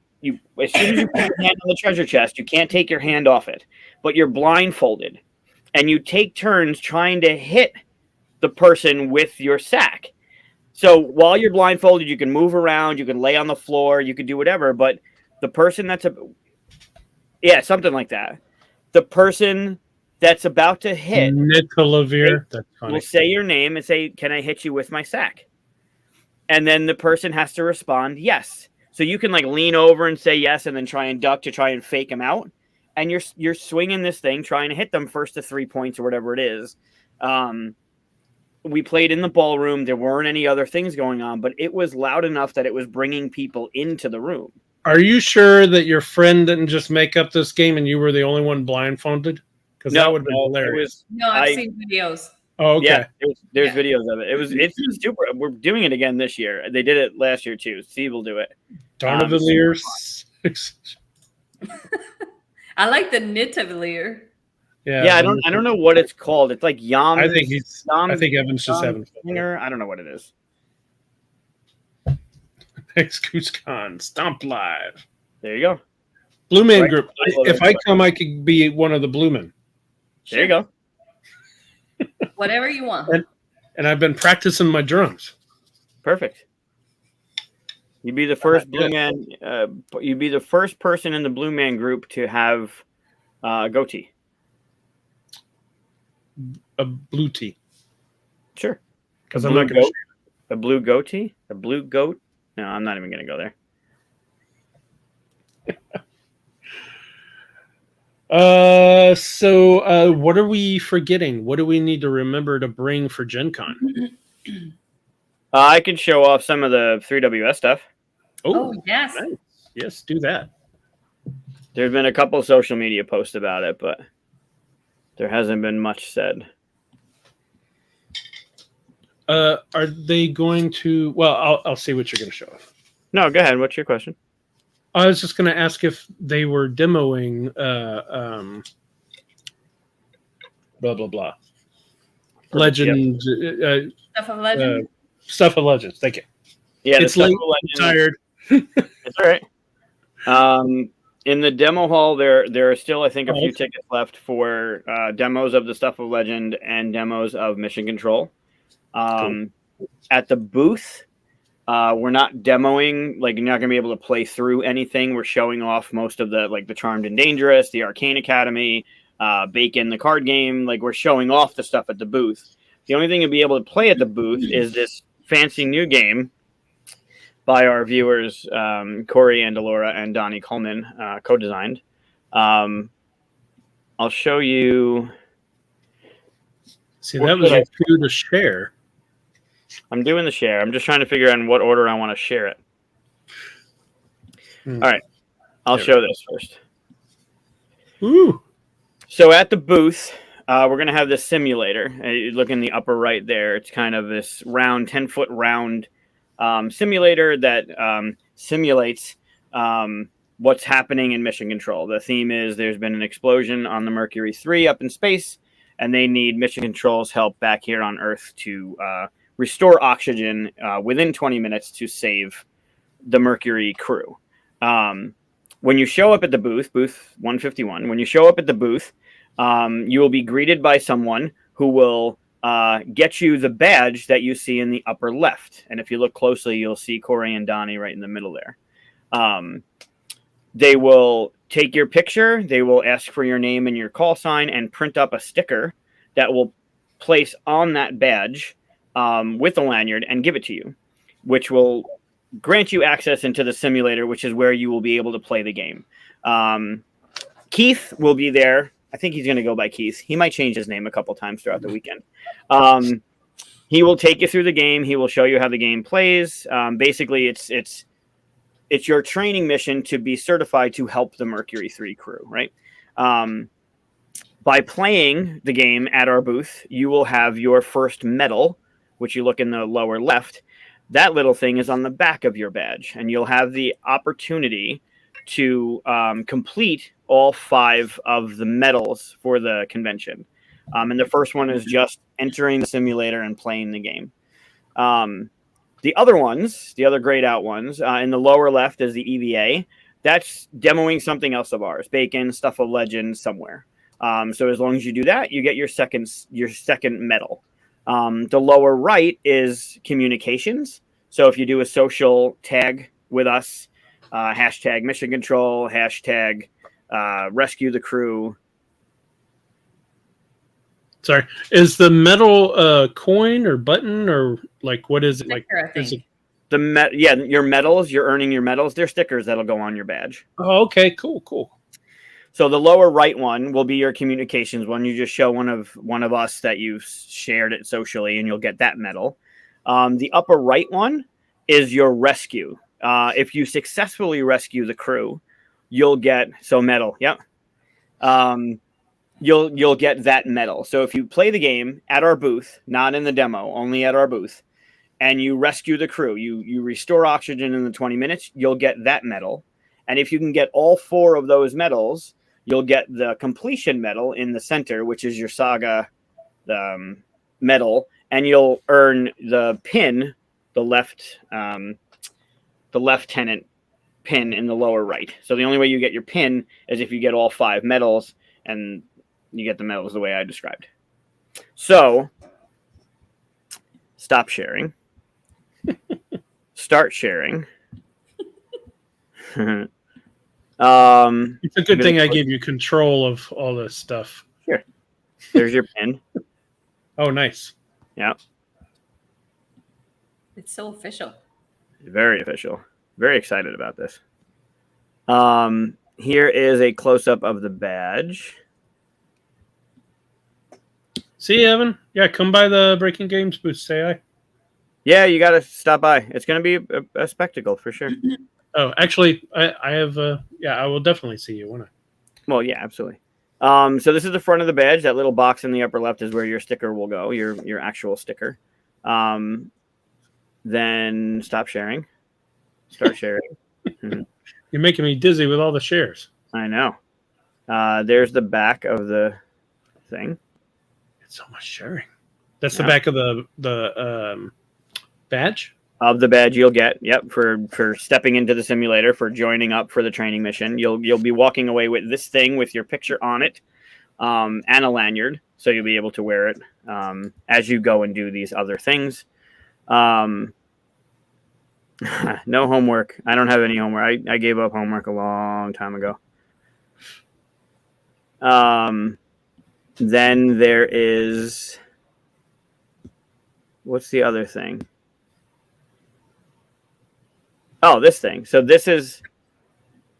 as soon as you put your hand on the treasure chest, you can't take your hand off it, but you're blindfolded. And you take turns trying to hit the person with your sack. So while you're blindfolded, you can move around, you can lay on the floor, you can do whatever, but the person something like that. The person that's about to hit will say your name and say, "Can I hit you with my sack?" And then the person has to respond yes. So you can like lean over and say yes, and then try and duck to try and fake them out. And you're swinging this thing, trying to hit them first to 3 points or whatever it is. We played in the ballroom. There weren't any other things going on, but it was loud enough that it was bringing people into the room. Are you sure that your friend didn't just make up this game and you were the only one blindfolded? Because that would have been hilarious. I've seen videos. Oh, okay. Yeah, there's videos of it. It's super. We're doing it again this year. They did it last year too. Steve will do it. Darnavalier. I like the Nitavalier. Yeah, I don't know what it's called. It's like Yam. I think Evan's just having fun. I don't know what it is. Next QsCon, Stomp Live. There you go. Blue Man Group. If I come, I could be one of the Blue Men. There you go. Whatever you want. And I've been practicing my drums. Perfect. You'd be the first Blue Man. You'd be the first person in the Blue Man group to have a goatee. A blue tee. Sure. Because I'm not going to. A blue goatee? A blue goat? No, I'm not even going to go there. So what are we forgetting? What do we need to remember to bring for Gencon? I could show off some of the 3WS stuff. Oh yes. Nice. Yes, do that. There's been a couple social media posts about it, but there hasn't been much said. Are they going to... Well, I'll see what you're going to show off. No, go ahead. What's your question? I was just going to ask if they were demoing blah, blah, blah. Legend. Stuff of Legend? Stuff of Legends. Thank you. Yeah, it's late. Tired. It's all right. In the demo hall, there are still, I think, a few tickets left for demos of the Stuff of Legend and demos of Mission Control. Cool. At the booth, we're not demoing, like you're not gonna be able to play through anything. We're showing off most of the Charmed and Dangerous, the Arcane Academy, Bacon, the card game. Like, we're showing off the stuff at the booth. The only thing you'll be able to play at the booth is this fancy new game by our viewers, Corey Andalora and Donnie Coleman, co-designed. I'll show you. See, that was your cue to share. I'm doing the share. I'm just trying to figure out in what order I want to share it. All right. I'll show this first. Ooh. So at the booth, we're going to have this simulator. You look in the upper right there. It's kind of this round, 10-foot round simulator that simulates what's happening in Mission Control. The theme is there's been an explosion on the Mercury 3 up in space, and they need Mission Control's help back here on Earth to restore oxygen within 20 minutes to save the Mercury crew. When you show up at the booth 151, when you show up at the booth, you will be greeted by someone who will get you the badge that you see in the upper left. And if you look closely, you'll see Corey and Donnie right in the middle there. They will take your picture. They will ask for your name and your call sign and print up a sticker that will place on that badge with a lanyard and give it to you, which will grant you access into the simulator, which is where you will be able to play the game. Keith will be there. I think he's going to go by Keith. He might change his name a couple times throughout the weekend. He will take you through the game. He will show you how the game plays. Basically, it's your training mission to be certified to help the Mercury 3 crew, right? By playing the game at our booth, you will have your first medal, which you look in the lower left. That little thing is on the back of your badge, and you'll have the opportunity to complete all 5 of the medals for the convention. And the first one is just entering the simulator and playing the game. The other ones, the other grayed out ones, in the lower left is the EVA. That's demoing something else of ours, Bacon, Stuff of Legend, somewhere. So as long as you do that, you get your second medal. The lower right is communications. So if you do a social tag with us, hashtag Mission Control, hashtag rescue the crew. Sorry, is the medal coin or button or like what is it? Sticker, like is it... your medals, you're earning your medals. They're stickers that'll go on your badge. Oh, okay, cool. So the lower right one will be your communications one. You just show one of us that you've shared it socially, and you'll get that medal. The upper right one is your rescue. If you successfully rescue the crew, you'll get medal. Yep. You'll get that medal. So if you play the game at our booth, not in the demo, only at our booth, and you rescue the crew, you restore oxygen in the 20 minutes, you'll get that medal. And if you can get all 4 of those medals, you'll get the completion medal in the center, which is your saga medal, and you'll earn the pin, the lieutenant pin in the lower right. So the only way you get your pin is if you get all 5 medals, and you get the medals the way I described. So stop sharing. Start sharing. It's a good thing I gave you control of all this stuff. Sure. There's your pin. Oh, nice. Yeah. It's so official. Very official. Very excited about this. Here is a close-up of the badge. See, Evan? Yeah, come by the Breaking Games booth, say hi. Yeah, you got to stop by. It's going to be a spectacle for sure. Oh, actually, I have. I will definitely see you, won't I? Well, yeah, absolutely. So this is the front of the badge. That little box in the upper left is where your sticker will go, your actual sticker. Then stop sharing. Start sharing. You're making me dizzy with all the shares. I know. There's the back of the thing. It's so much sharing. That's the back of the badge? Of the badge you'll get, yep, for stepping into the simulator, for joining up for the training mission. You'll be walking away with this thing with your picture on it, and a lanyard, so you'll be able to wear it as you go and do these other things. No homework. I don't have any homework. I gave up homework a long time ago. Then there is... What's the other thing? Oh, this thing. So this is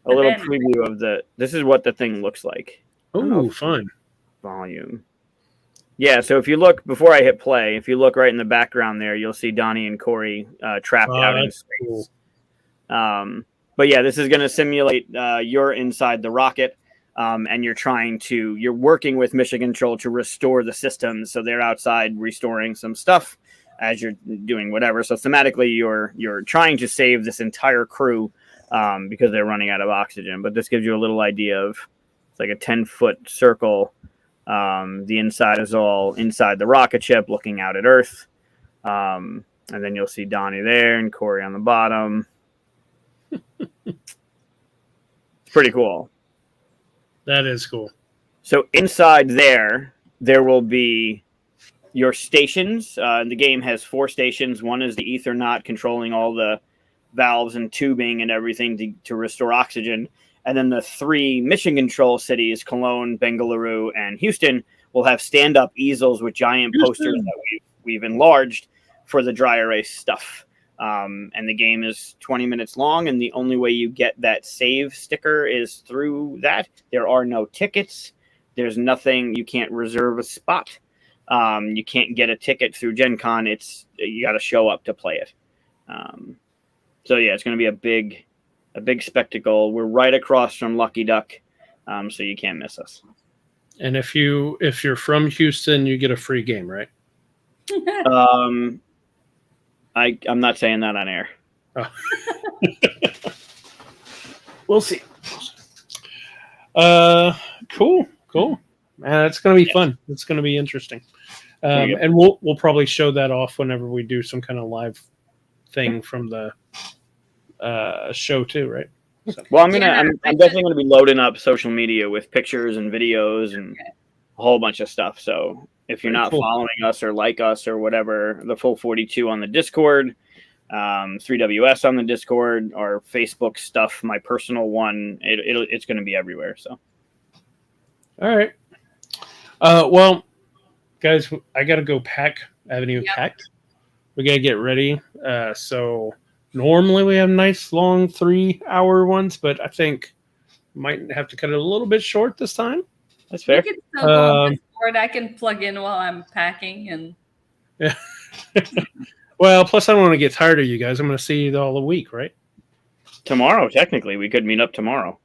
a little preview of this is what the thing looks like. Oh, fun. Volume. Yeah, so if you look, before I hit play, if you look right in the background there, you'll see Donnie and Corey trapped out in space. Cool. But yeah, this is going to simulate you're inside the rocket, and you're working with Mission Control to restore the systems. So they're outside restoring some stuff as you're doing whatever. So thematically, you're trying to save this entire crew because they're running out of oxygen. But this gives you a little idea of, it's like a 10-foot circle. The inside is all inside the rocket ship looking out at Earth. And then you'll see Donnie there and Corey on the bottom. It's pretty cool. That is cool. So inside there will be your stations. The game has 4 stations. One is the Ethernaut controlling all the valves and tubing and everything to restore oxygen. And then the 3 mission control cities, Cologne, Bengaluru, and Houston, will have stand-up easels with giant posters that we've enlarged for the dry erase stuff. And the game is 20 minutes long, and the only way you get that save sticker is through that. There are no tickets. There's nothing. You can't reserve a spot. You can't get a ticket through Gencon. You got to show up to play it. So yeah, it's going to be a big spectacle. We're right across from Lucky Duck, so you can't miss us. And if you're from Houston, you get a free game, right? I'm not saying that on air. Oh. We'll see. Cool. Man, it's going to be fun. It's going to be interesting. And we'll probably show that off whenever we do some kind of live thing from the show too, right? So. Well, I'm definitely going to be loading up social media with pictures and videos and a whole bunch of stuff. So if you're not following us or like us or whatever, the full 42 on the Discord, 3WS on the Discord, or Facebook stuff, my personal one, it's going to be everywhere. So, all right. Well, guys, I got to go pack. I haven't even packed. We got to get ready. So normally we have nice long 3-hour ones, but I think might have to cut it a little bit short this time. That's fair. You can still go on Discord. I can plug in while I'm packing and. Yeah. Well, plus I don't want to get tired of you guys. I'm going to see you all the week, right? Tomorrow, technically, we could meet up tomorrow.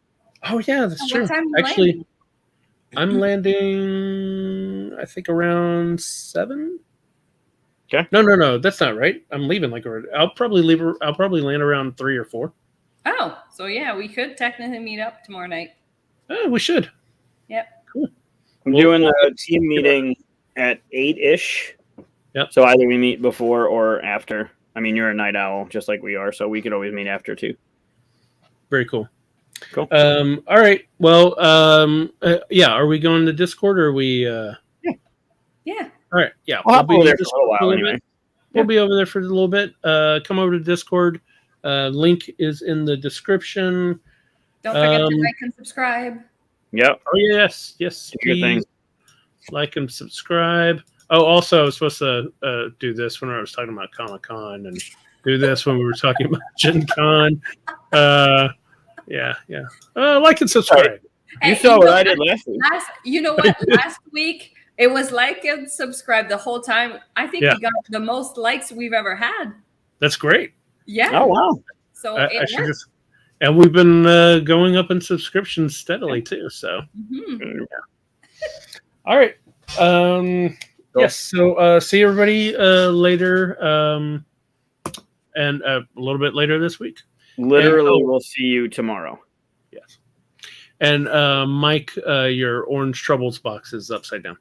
Oh yeah, that's true. Actually, I'm landing. I think around 7. Okay. No, that's not right. I'm leaving I'll probably land around 3 or 4. Oh, so yeah, we could technically meet up tomorrow night. Oh, we should. Yep. Cool. I'm doing a team meeting at 8-ish. Yep. So either we meet before or after. I mean, you're a night owl just like we are, so we could always meet after too. Very cool. Cool. All right. Well, are we going to Discord or are we? Yeah. All right. Yeah. We'll be there for a little while anyway. We'll be over there for a little bit. Come over to Discord. Link is in the description. Don't forget to like and subscribe. Yep. Oh, yes. Yes, please. Like and subscribe. Oh, also, I was supposed to do this when I was talking about Comic-Con and do this when we were talking about Gencon. Yeah. Like and subscribe. You saw what I did last week. You know what? Last week, it was like and subscribe the whole time. I think we got the most likes we've ever had. That's great. Yeah. Oh, wow. So and we've been going up in subscriptions steadily, too. So, All right. Cool. Yes. So, see everybody later and a little bit later this week. Literally, we'll see you tomorrow. Yes. And Mike, your orange Trobils box is upside down.